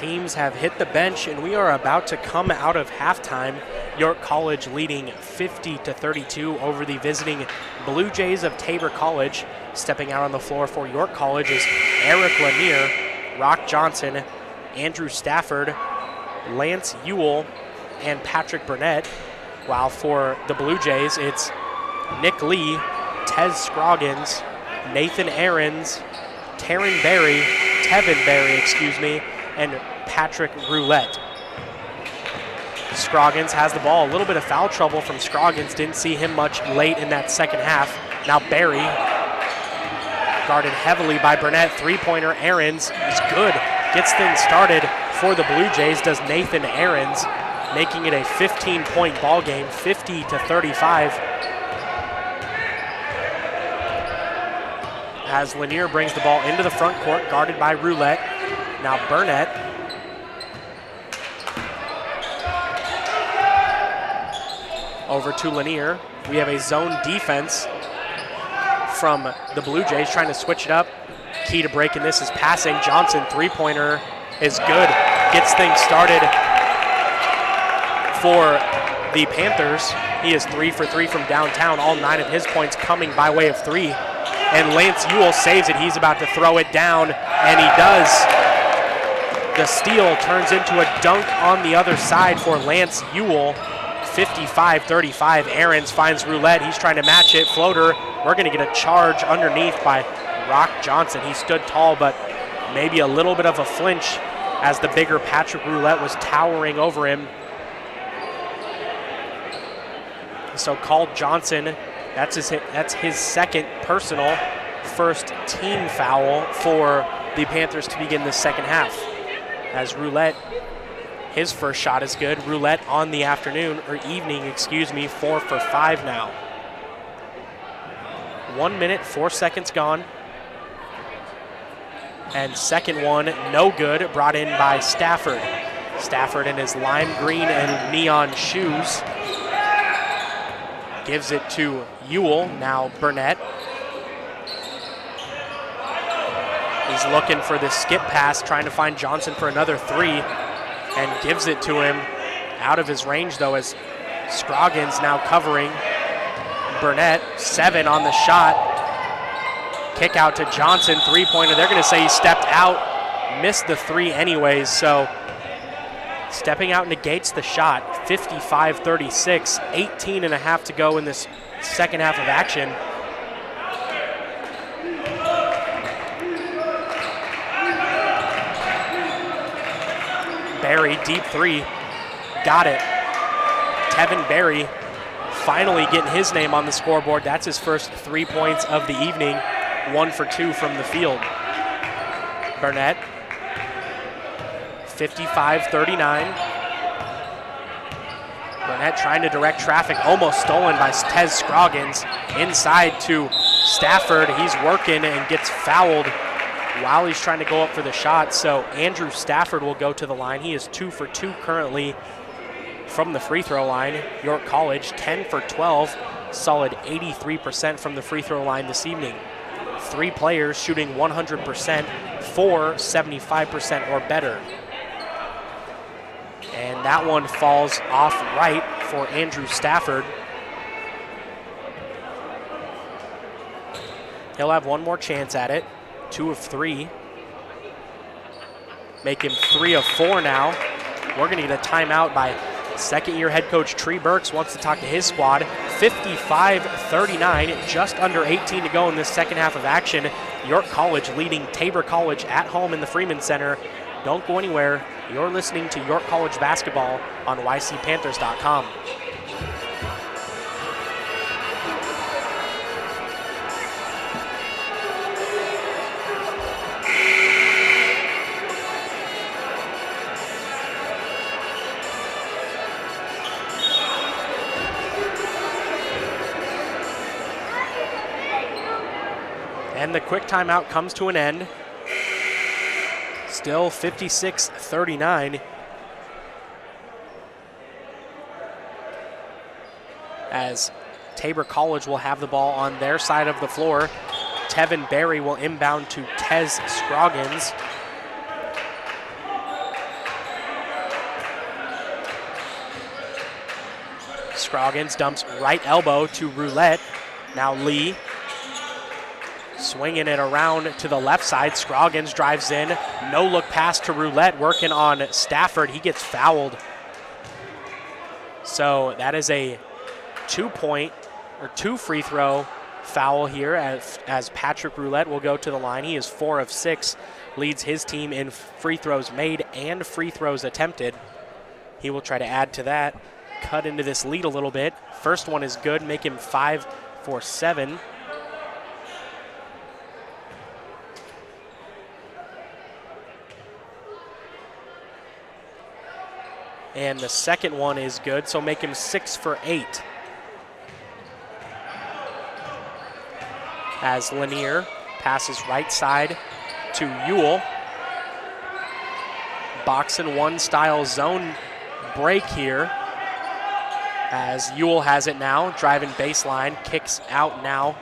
teams have hit the bench, and we are about to come out of halftime. York College leading 50-32 over the visiting Blue Jays of Tabor College. Stepping out on the floor for York College is Eric Lanier, Rock Johnson, Andrew Stafford, Lance Ewell, and Patrick Burnett. While for the Blue Jays, it's Nick Lee, Tez Scroggins, Nathan Ahrens, Tevin Berry, and Patrick Roulette. Scroggins has the ball. A little bit of foul trouble from Scroggins. Didn't see him much late in that second half. Now Berry, guarded heavily by Burnett. Three-pointer, Ahrens is good. Gets things started for the Blue Jays, does Nathan Ahrens, making it a 15-point ball game, 50-35. As Lanier brings the ball into the front court, guarded by Roulette. Now Burnett. Over to Lanier. We have a zone defense from the Blue Jays trying to switch it up. Key to breaking this is passing. Johnson, three-pointer is good. Gets things started for the Panthers. He is 3 for 3 from downtown. All 9 of his points coming by way of three. And Lance Ewell saves it. He's about to throw it down, and he does. The steal turns into a dunk on the other side for Lance Ewell. 55-35. Ahrens finds Roulette. He's trying to match it. Floater. We're going to get a charge underneath by Rock Johnson. He stood tall, but maybe a little bit of a flinch as the bigger Patrick Roulette was towering over him. So called Johnson. That's his second personal, first team foul for the Panthers to begin the second half. As Roulette, his first shot is good. Roulette on the evening, 4 for 5 now. 1 minute, 4 seconds gone. And second one, no good, brought in by Stafford. Stafford in his lime green and neon shoes. Gives it to Ewell, now Burnett. He's looking for the skip pass, trying to find Johnson for another three, and gives it to him out of his range, though, as Scroggins now covering Burnett. 7 on the shot. Kick out to Johnson, three-pointer. They're going to say he stepped out, missed the three anyways, so stepping out negates the shot. 55-36, 18 and a half to go in this second half of action. Berry, deep three, got it. Tevin Berry finally getting his name on the scoreboard. That's his first 3 points of the evening, 1 for 2 from the field. Burnett, 55-39. Burnett trying to direct traffic, almost stolen by Tez Scroggins. Inside to Stafford. He's working and gets fouled while he's trying to go up for the shot. So Andrew Stafford will go to the line. He is 2 for 2 currently from the free throw line. York College 10 for 12, solid 83% from the free throw line this evening. 3 players shooting 100%, 4 75% or better. And that one falls off right for Andrew Stafford. He'll have one more chance at it. 2 of 3. Make him 3 of 4 now. We're going to get a timeout by second-year head coach Tree Burks. Wants to talk to his squad. 55-39, just under 18 to go in this second half of action. York College leading Tabor College at home in the Freeman Center. Don't go anywhere. You're listening to York College basketball on ycpanthers.com. And the quick timeout comes to an end. Still 56-39. As Tabor College will have the ball on their side of the floor. Tevin Berry will inbound to Tez Scroggins. Scroggins dumps right elbow to Roulette. Now Lee swinging it around to the left side. Scroggins drives in. No look pass to Roulette, working on Stafford. He gets fouled. So that is a 2 free throw foul here as Patrick Roulette will go to the line. He is 4 of 6, leads his team in free throws made and free throws attempted. He will try to add to that, cut into this lead a little bit. First one is good, make him 5 for 7. And the second one is good, so make him 6 for 8. As Lanier passes right side to Ewell. Box and one style zone break here. As Ewell has it now, driving baseline, kicks out now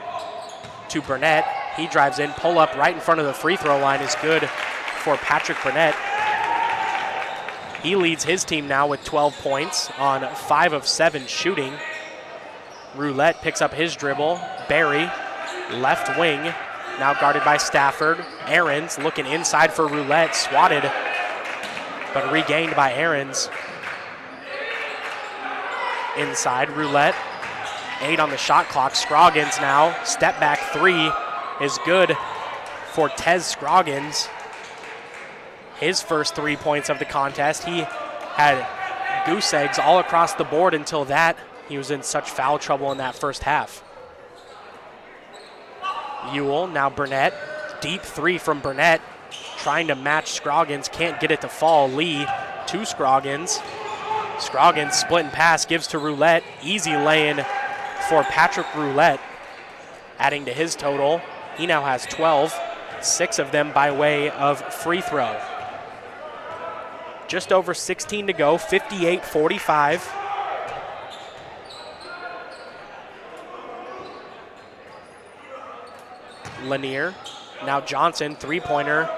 to Burnett. He drives in, pull up right in front of the free throw line is good for Patrick Burnett. He leads his team now with 12 points on 5 of 7 shooting. Roulette picks up his dribble. Barry, left wing, now guarded by Stafford. Aarons looking inside for Roulette, swatted, but regained by Aarons. Inside, Roulette, 8 on the shot clock. Scroggins now, step back 3 is good for Tez Scroggins. His first 3 points of the contest. He had goose eggs all across the board until that. He was in such foul trouble in that first half. Ewell, now Burnett. Deep 3 from Burnett. Trying to match Scroggins, can't get it to fall. Lee to Scroggins. Scroggins split and pass, gives to Roulette. Easy lay-in for Patrick Roulette, adding to his total. He now has 12, 6 of them by way of free throw. Just over 16 to go, 58-45. Lanier, now Johnson, three-pointer.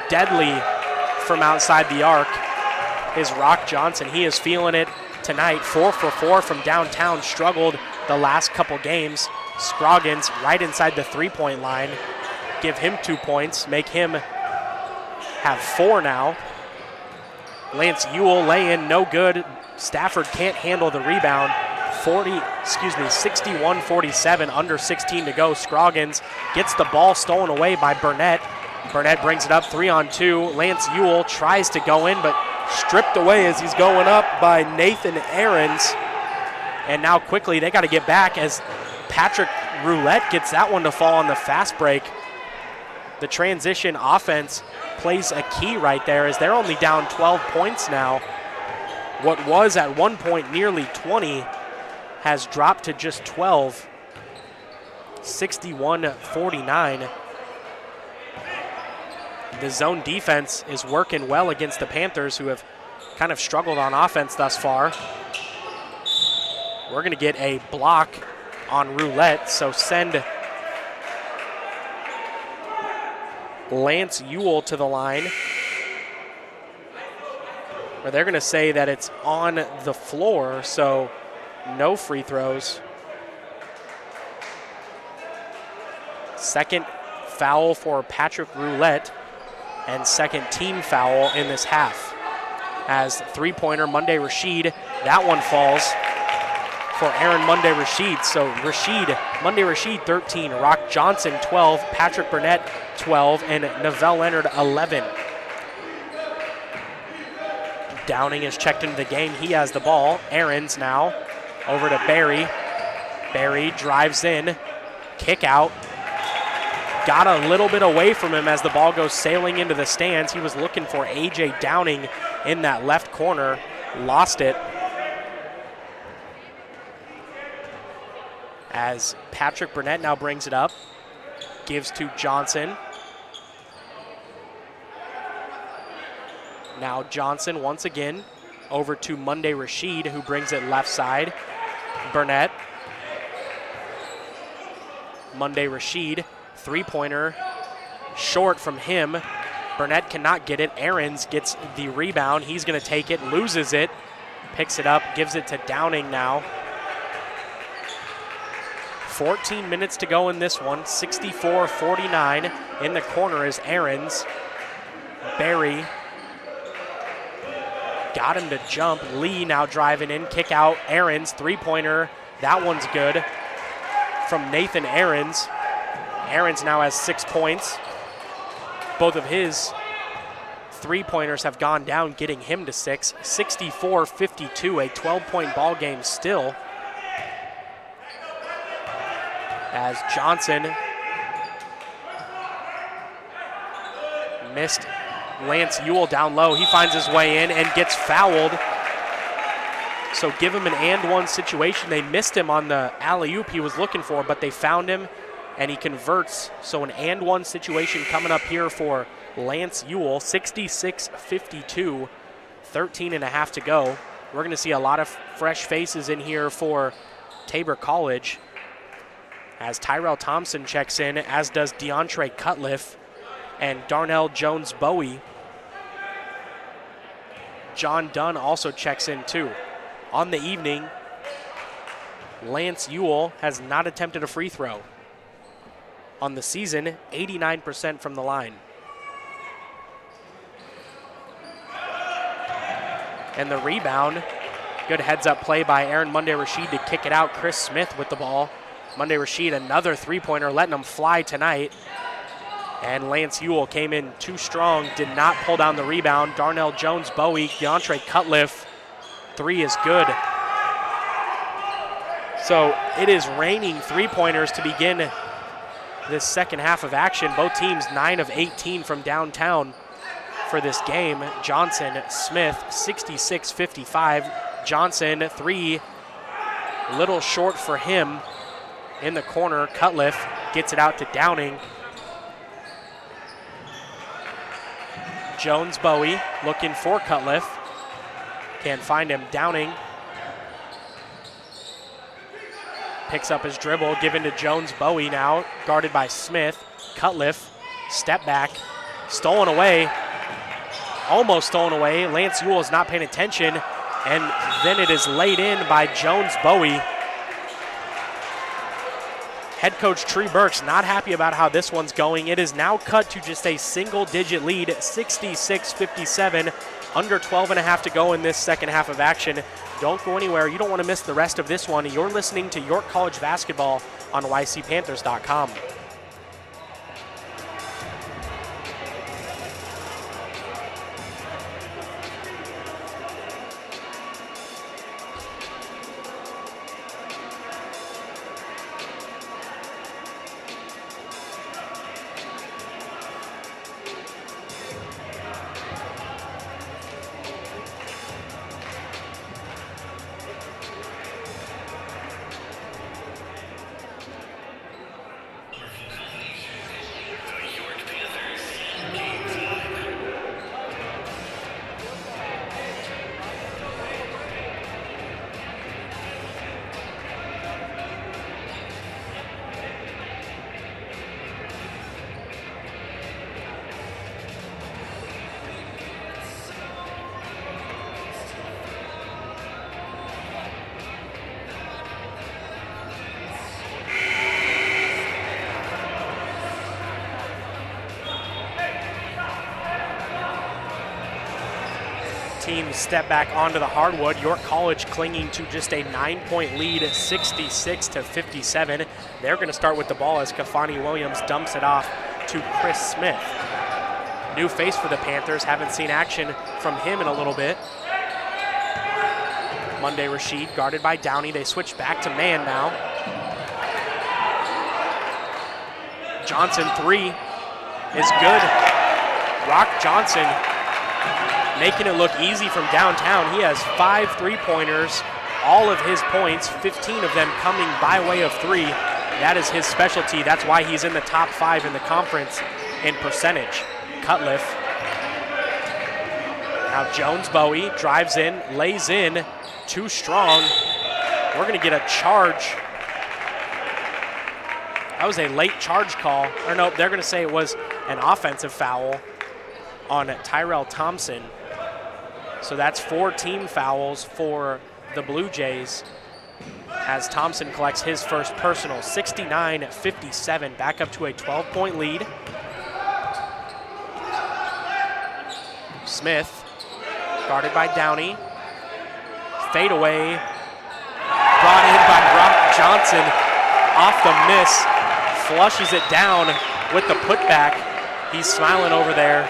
Deadly from outside the arc is Rock Johnson. He is feeling it tonight. 4 for 4 from downtown, struggled the last couple games. Scroggins right inside the three-point line. Give him 2 points, make him have 4 now. Lance Ewell lay in, no good. Stafford can't handle the rebound. 61-47, under 16 to go. Scroggins gets the ball stolen away by Burnett. Burnett brings it up 3-on-2. Lance Ewell tries to go in, but stripped away as he's going up by Nathan Aarons. And now quickly they got to get back as Patrick Roulette gets that one to fall on the fast break. The transition offense plays a key right there as they're only down 12 points now. What was at one point nearly 20 has dropped to just 12. 61-49. The zone defense is working well against the Panthers, who have kind of struggled on offense thus far. We're going to get a block on Roulette, so send Lance Ewell to the line. Or they're going to say that it's on the floor, so no free throws. Second foul for Patrick Roulette and second team foul in this half. As three-pointer, Monday Rashid, that one falls for Aaron Monday Rashid. So Monday Rashid 13, Rock Johnson 12, Patrick Burnett 12, and Neville Leonard 11. Downing is checked into the game. He has the ball. Aarons now over to Barry. Barry drives in, kick out. Got a little bit away from him as the ball goes sailing into the stands. He was looking for A.J. Downing in that left corner. Lost it. As Patrick Burnett now brings it up. Gives to Johnson. Now Johnson once again over to Monday Rashid, who brings it left side. Burnett. Monday Rashid. Three-pointer, short from him. Burnett cannot get it. Aarons gets the rebound. He's going to take it, loses it. picks it up, gives it to Downing now. 14 minutes to go in this one, 64-49. In the corner is Ahrens. Barry got him to jump. Lee now driving in, kick out. Ahrens, three-pointer. That one's good from Nathan Ahrens. Ahrens now has 6 points. Both of his three-pointers have gone down, getting him to 6. 64-52, a 12-point ball game still. As Johnson missed Lance Ewell down low. He finds his way in and gets fouled. So give him an and-one situation. They missed him on the alley-oop he was looking for, but they found him and he converts. So an and-one situation coming up here for Lance Ewell. 66-52, 13 and a half to go. We're going to see a lot of fresh faces in here for Tabor College as Tyrell Thompson checks in, as does DeAndre Cutliff and Darnell Jones-Bowie. John Dunn also checks in too. On the evening, Lance Ewell has not attempted a free throw. On the season, 89% from the line. And the rebound, good heads-up play by Aaron Monday Rashid to kick it out. Chris Smith with the ball. Monday Rashid, another three-pointer, letting him fly tonight. And Lance Ewell came in too strong, did not pull down the rebound. Darnell Jones-Bowie, DeAndre Cutliff, three is good. So it is raining three-pointers to begin this second half of action. Both teams 9 of 18 from downtown for this game. Johnson, Smith, 66-55. Johnson, three, little short for him. In the corner, Cutliff gets it out to Downing. Jones-Bowie looking for Cutliff. Can't find him. Downing picks up his dribble, given to Jones-Bowie now, guarded by Smith. Cutliff, step back, stolen away, almost stolen away. Lance Ewell is not paying attention, and then it is laid in by Jones-Bowie. Head coach Tree Burks not happy about how this one's going. It is now cut to just a single-digit lead, 66-57, under 12 and a half to go in this second half of action. Don't go anywhere. You don't want to miss the rest of this one. You're listening to York College Basketball on YCPanthers.com. Teams step back onto the hardwood. York College clinging to just a 9-point lead, 66-57. They're going to start with the ball as Kafani Williams dumps it off to Chris Smith. New face for the Panthers. Haven't seen action from him in a little bit. Monday Rashid guarded by Downey. They switch back to man now. Johnson, three is good. Rock Johnson making it look easy from downtown. He has 5 three-pointers, all of his points, 15 of them coming by way of three. That is his specialty. That's why he's in the top 5 in the conference in percentage. Cutliff. Now Jones-Bowie drives in, lays in, too strong. We're going to get a charge. That was a late charge call. Or no, they're going to say it was an offensive foul on Tyrell Thompson. So that's 4 team fouls for the Blue Jays as Thompson collects his first personal. 69-57, back up to a 12-point lead. Smith, guarded by Downey. Fade away, brought in by Rock Johnson off the miss. Flushes it down with the putback. He's smiling over there.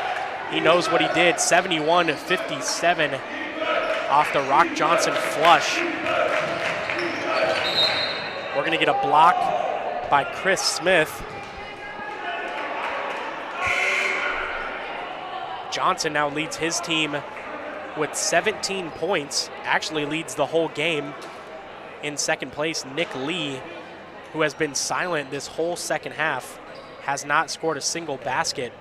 He knows what he did. 71-57 off the Rock Johnson flush. We're going to get a block by Chris Smith. Johnson now leads his team with 17 points, actually leads the whole game. In second place, Nick Lee, who has been silent this whole second half, has not scored a single basket.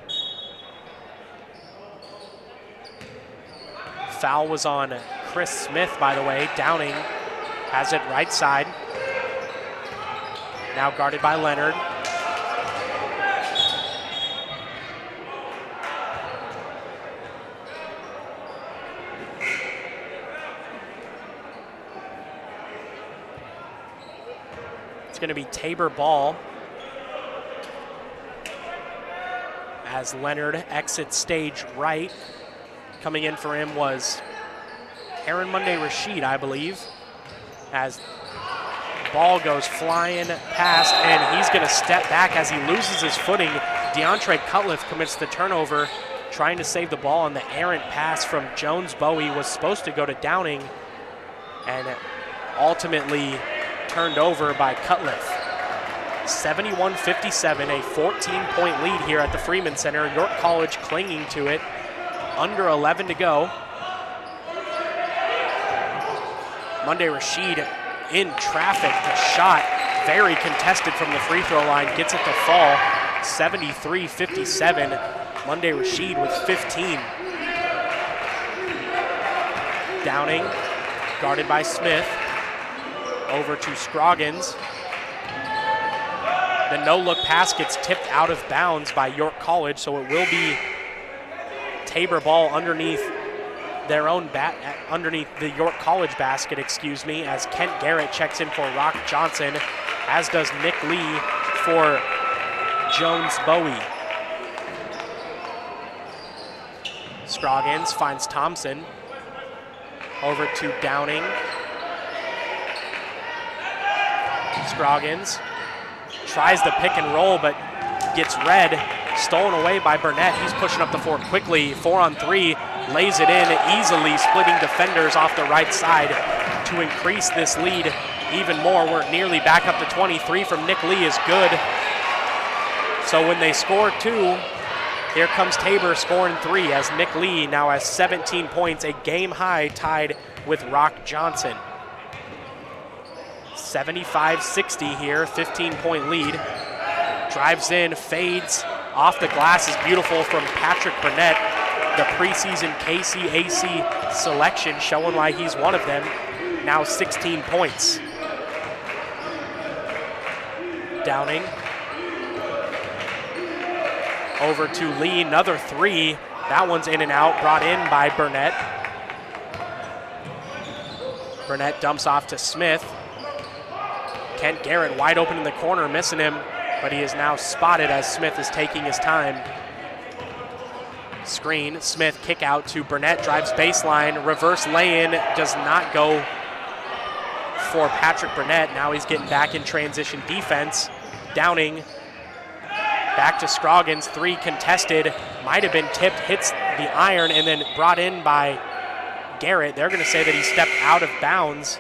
Foul was on Chris Smith, by the way. Downing has it right side. Now guarded by Leonard. It's going to be Tabor ball as Leonard exits stage right. Coming in for him was Aaron Monday Rashid, I believe, as ball goes flying past, and he's going to step back as he loses his footing. DeAndre Cutliff commits the turnover, trying to save the ball on the errant pass from Jones Bowie. Was supposed to go to Downing and ultimately turned over by Cutliff. 71-57, a 14-point lead here at the Freeman Center. York College clinging to it. Under 11 to go. Monday Rashid in traffic. The shot very contested from the free throw line. Gets it to fall. 73-57. Monday Rashid with 15. Downing, guarded by Smith. Over to Scroggins. The no-look pass gets tipped out of bounds by York College, so it will be Tabor ball underneath their own underneath the York College basket, as Kent Garrett checks in for Rock Johnson, as does Nick Lee for Jones Bowie. Scroggins finds Thompson. Over to Downing. Scroggins tries the pick and roll, but gets red. Stolen away by Burnett. He's pushing up the floor quickly. 4-on-3, lays it in easily, splitting defenders off the right side to increase this lead even more. We're nearly back up to 23 from Nick Lee is good. So when they score 2, here comes Tabor scoring 3 as Nick Lee now has 17 points, a game high, tied with Rock Johnson. 75-60 here, 15-point lead. Drives in, fades off the glass is beautiful from Patrick Burnett. The preseason KCAC selection showing why he's one of them. Now 16 points. Downing. Over to Lee, another 3. That one's in and out, brought in by Burnett. Burnett dumps off to Smith. Kent Garrett wide open in the corner, missing him, but he is now spotted as Smith is taking his time. Screen, Smith kick out to Burnett, drives baseline, reverse lay-in, does not go for Patrick Burnett. Now he's getting back in transition defense. Downing, back to Scroggins, 3 contested, might have been tipped, hits the iron, and then brought in by Garrett. They're gonna say that he stepped out of bounds,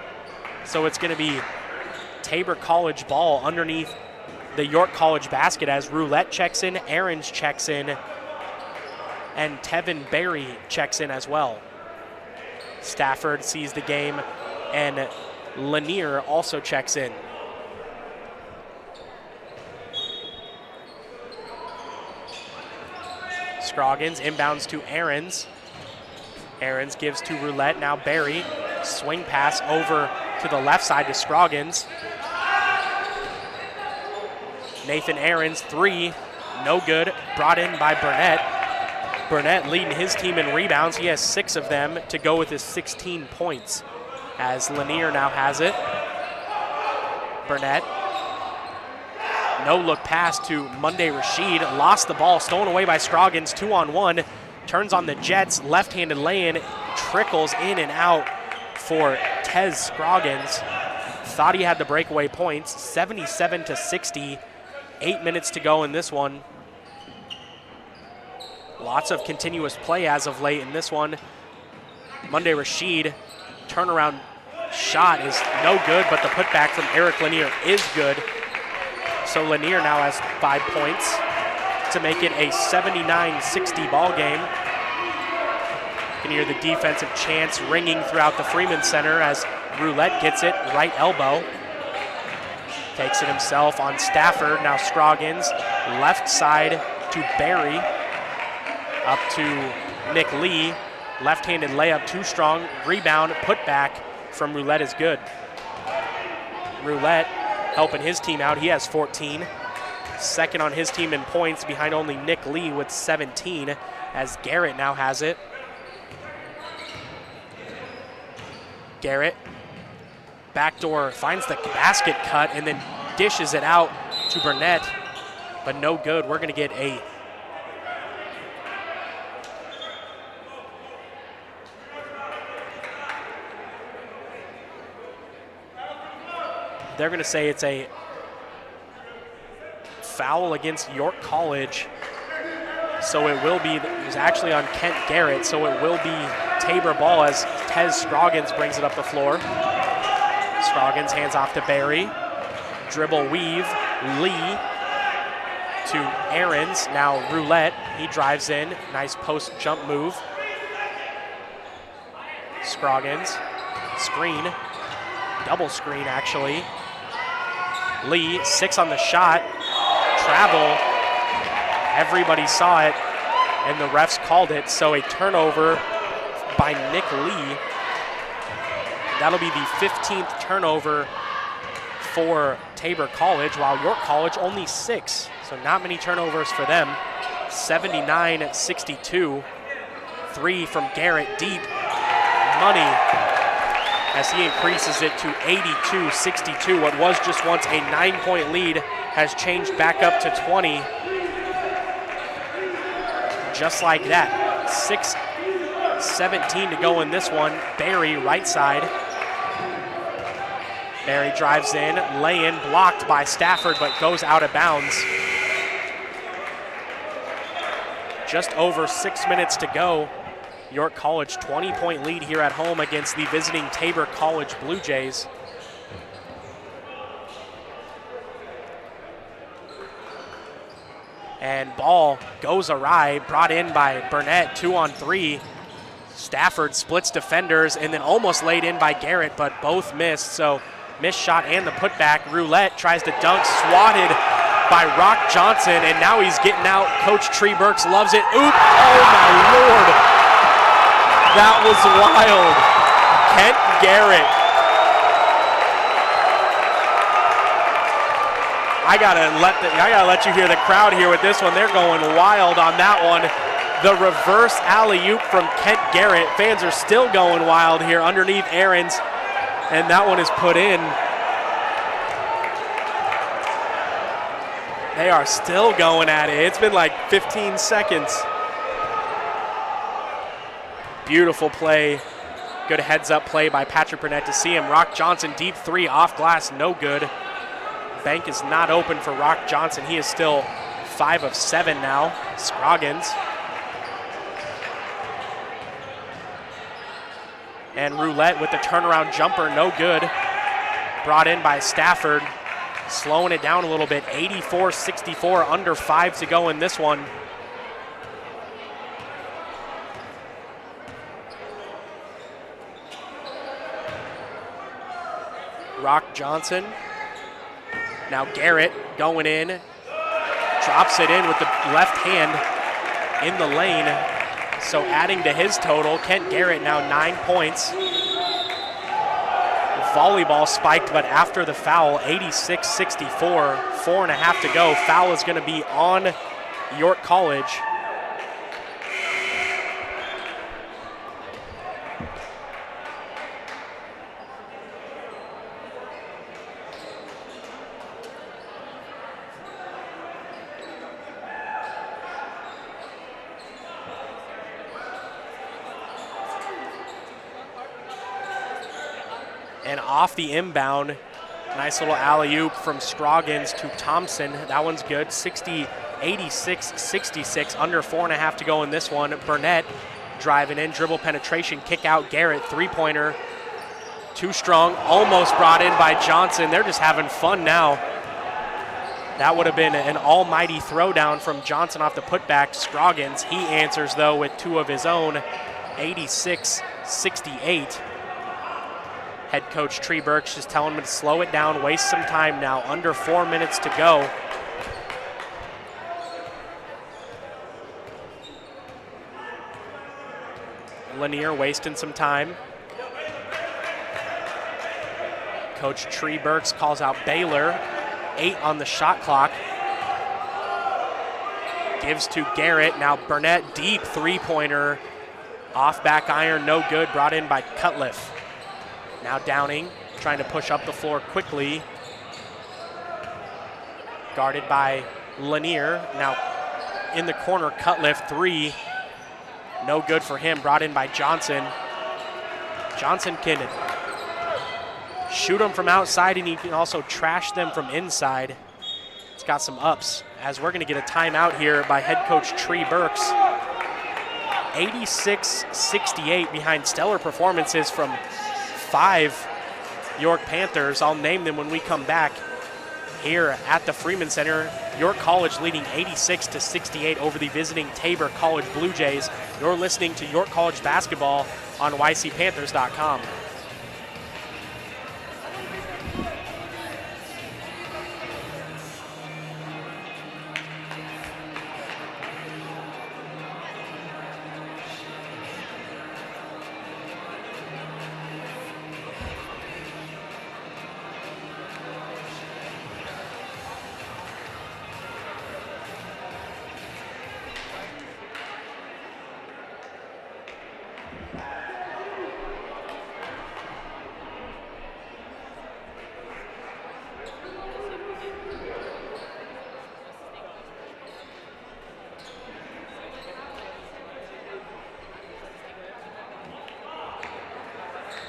so it's gonna be Tabor College ball underneath the York College basket as Roulette checks in, Aarons checks in, and Tevin Berry checks in as well. Stafford sees the game, and Lanier also checks in. Scroggins inbounds to Aarons. Aarons gives to Roulette, now Berry. Swing pass over to the left side to Scroggins. Nathan Aarons, 3, no good, brought in by Burnett. Burnett leading his team in rebounds. He has 6 of them to go with his 16 points as Lanier now has it. Burnett. No look pass to Monday Rashid. Lost the ball, stolen away by Scroggins. 2-on-1. Turns on the Jets. Left-handed lay-in. Trickles in and out for Tez Scroggins. Thought he had the breakaway points. 77-60. 8 minutes to go in this one. Lots of continuous play as of late in this one. Monday Rashid, turnaround shot is no good, but the putback from Eric Lanier is good. So Lanier now has 5 points to make it a 79-60 ball game. You can hear the defensive chants ringing throughout the Freeman Center as Roulette gets it, right elbow. Takes it himself on Stafford, now Scroggins, left side to Barry. Up to Nick Lee, left-handed layup too strong, rebound, putback from Roulette is good. Roulette helping his team out, he has 14. Second on his team in points behind only Nick Lee with 17 as Garrett now has it. Garrett, backdoor, finds the basket cut and then dishes it out to Burnett, but no good. We're gonna get a they're going to say it's a foul against York College. So it will be, it was actually on Kent Garrett, so it will be Tabor ball as Tez Scroggins brings it up the floor. Scroggins hands off to Barry. Dribble weave, Lee to Aarons, now Roulette. He drives in, nice post jump move. Scroggins, screen, double screen actually. Lee, 6 on the shot, travel, everybody saw it, and the refs called it, so a turnover by Nick Lee. That'll be the 15th turnover for Tabor College, while York College only 6, so not many turnovers for them. 79-62, 3 from Garrett deep, money, as he increases it to 82-62. What was just once a 9-point lead has changed back up to 20. Just like that. 6:17 to go in this one. Barry, right side. Barry drives in, lay-in, blocked by Stafford, but goes out of bounds. Just over 6 minutes to go. York College 20-point lead here at home against the visiting Tabor College Blue Jays. And ball goes awry, brought in by Burnett, 2-on-3. Stafford splits defenders and then almost laid in by Garrett, but both missed. So missed shot and the putback. Roulette tries to dunk, swatted by Rock Johnson, and now he's getting out. Coach Tree Burks loves it. Oop, oh my Lord. That was wild. Kent Garrett. I gotta let you hear the crowd here with this one. They're going wild on that one. The reverse alley-oop from Kent Garrett. Fans are still going wild here underneath Aarons, and that one is put in. They are still going at it. It's been like 15 seconds. Beautiful play. Good heads-up play by Patrick Burnett to see him. Rock Johnson, deep 3 off glass, no good. Bank is not open for Rock Johnson. He is still 5 of 7 now. Scroggins. And Roulette with the turnaround jumper, no good. Brought in by Stafford. Slowing it down a little bit. 84-64, under 5 to go in this one. Rock Johnson. Now Garrett going in, drops it in with the left hand in the lane. So adding to his total, Kent Garrett now 9 points. Volleyball spiked, but after the foul, 86-64, 4.5 to go. Foul is going to be on York College. And off the inbound, nice little alley-oop from Scroggins to Thompson. That one's good. 86-66, under 4.5 to go in this one. Burnett driving in, dribble penetration, kick out. Garrett, three-pointer. Too strong, almost brought in by Johnson. They're just having fun now. That would have been an almighty throwdown from Johnson off the putback. Scroggins, he answers though with two of his own. 86-68. Head coach Tree Burks just telling him to slow it down, waste some time now. Under 4 minutes to go. Lanier wasting some time. Coach Tree Burks calls out Baylor. 8 on the shot clock. Gives to Garrett. Now Burnett, deep three-pointer. Off back iron, no good. Brought in by Cutliff. Now Downing, trying to push up the floor quickly. Guarded by Lanier. Now in the corner, Cutliff, three. No good for him. Brought in by Johnson. Johnson can shoot them from outside, and he can also trash them from inside. It's got some ups, as we're going to get a timeout here by head coach Tree Burks. 86-68 behind stellar performances from 5 York Panthers. I'll name them when we come back here at the Freeman Center. York College leading 86-68 over the visiting Tabor College Blue Jays. You're listening to York College basketball on ycpanthers.com.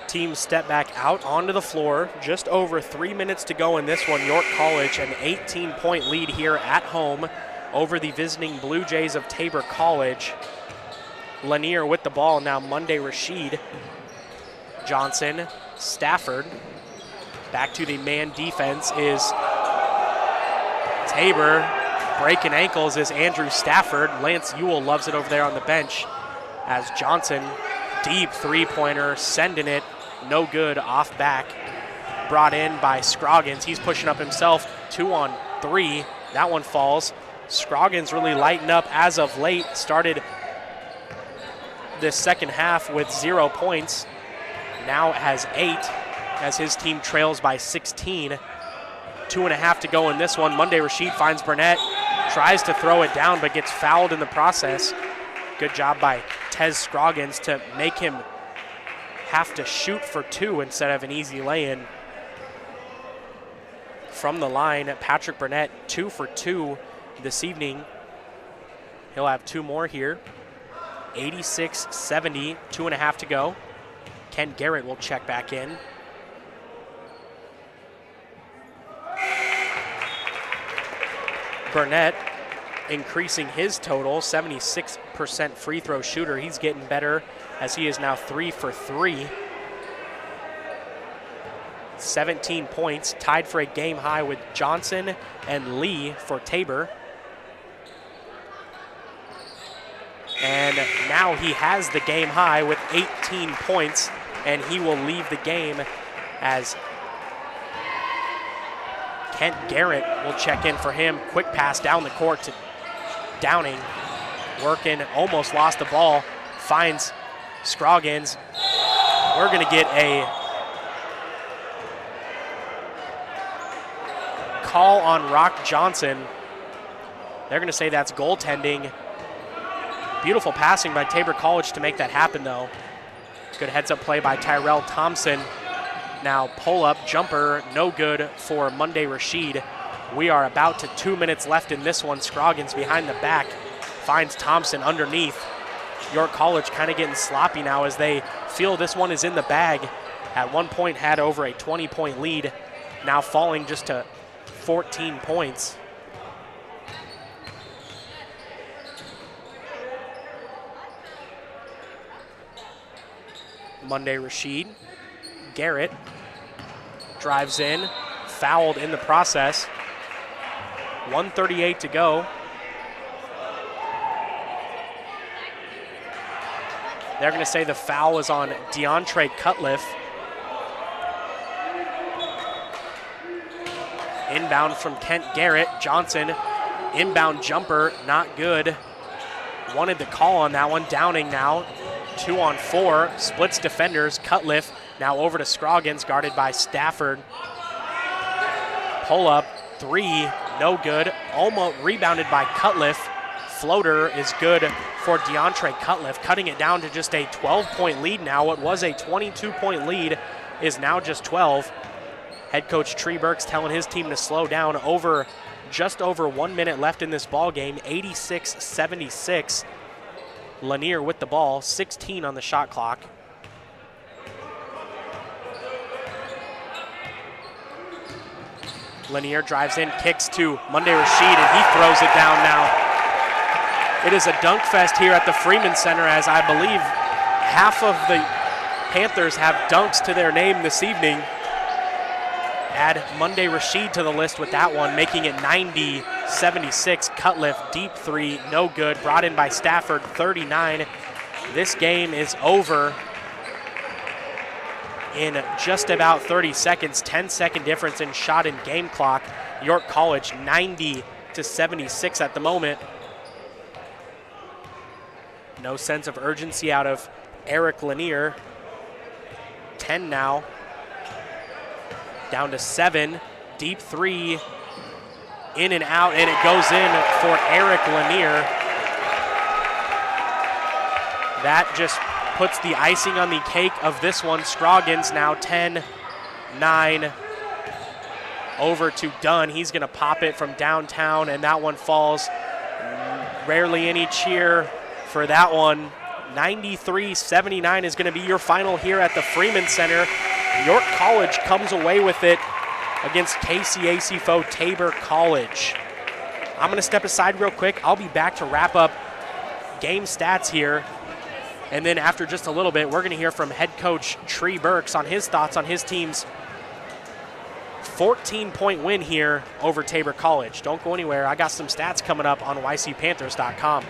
Teams step back out onto the floor. Just over 3 minutes to go in this one. York College, an 18-point lead here at home over the visiting Blue Jays of Tabor College. Lanier with the ball. Now Monday Rashid. Johnson, Stafford. Back to the man defense is Tabor. Breaking ankles is Andrew Stafford. Lance Ewell loves it over there on the bench as Johnson, deep three-pointer, sending it. No good, off back. Brought in by Scroggins. He's pushing up himself. 2 on 3. That one falls. Scroggins really lighting up as of late. Started this second half with 0 points. Now has 8 as his team trails by 16. 2.5 to go in this one. Monday Rashid finds Burnett. Tries to throw it down but gets fouled in the process. Good job by Tez Scroggins to make him have to shoot for 2 instead of an easy lay-in. From the line, Patrick Burnett, 2 for 2 this evening. He'll have 2 more here. 86-70, 2.5 to go. Ken Garrett will check back in. Burnett increasing his total, 76% free throw shooter. He's getting better as he is now 3 for 3. 17 points, tied for a game high with Johnson and Lee for Tabor. And now he has the game high with 18 points, and he will leave the game as Kent Garrett will check in for him. Quick pass down the court to Downing. Working, almost lost the ball. Finds Scroggins. We're going to get a call on Rock Johnson. They're going to say that's goaltending. Beautiful passing by Tabor College to make that happen, though. Good heads-up play by Tyrell Thompson. Now pull-up jumper, no good for Monday Rashid. We are about to 2 minutes left in this one. Scroggins behind the back finds Thompson underneath. York College kind of getting sloppy now as they feel this one is in the bag. At one point had over a 20-point lead, now falling just to 14 points. Monday Rashid. Garrett drives in, fouled in the process. 1:38 to go. They're going to say the foul is on DeAndre Cutliff. Inbound from Kent Garrett. Johnson, inbound jumper, not good. Wanted the call on that one. Downing now, 2-on-4, splits defenders. Cutliff now over to Scroggins, guarded by Stafford. Pull up, three, no good. Almost rebounded by Cutliff. Floater is good for DeAndre Cutliff, cutting it down to just a 12-point lead now. What was a 22-point lead is now just 12. Head coach Tree Burks telling his team to slow down. Just over 1 minute left in this ball game, 86-76. Lanier with the ball, 16 on the shot clock. Lanier drives in, kicks to Monday Rashid, and he throws it down now. It is a dunk fest here at the Freeman Center, as I believe half of the Panthers have dunks to their name this evening. Add Monday Rashid to the list with that one, making it 90-76. Cutliff, deep three, no good. Brought in by Stafford, 39. This game is over in just about 30 seconds. 10-second difference in shot and game clock. York College 90-76 at the moment. No sense of urgency out of Eric Lanier. 10 now. Down to 7. Deep three. In and out, and it goes in for Eric Lanier. That just puts the icing on the cake of this one. Scroggins now 10-9 over to Dunn. He's going to pop it from downtown, and that one falls. Rarely any cheer for that one. 93-79 is going to be your final here at the Freeman Center. York College comes away with it against KCAC foe Tabor College. I'm going to step aside real quick. I'll be back to wrap up game stats here. And then after just a little bit, we're going to hear from head coach Tree Burks on his thoughts on his team's 14-point win here over Tabor College. Don't go anywhere. I got some stats coming up on YCPanthers.com.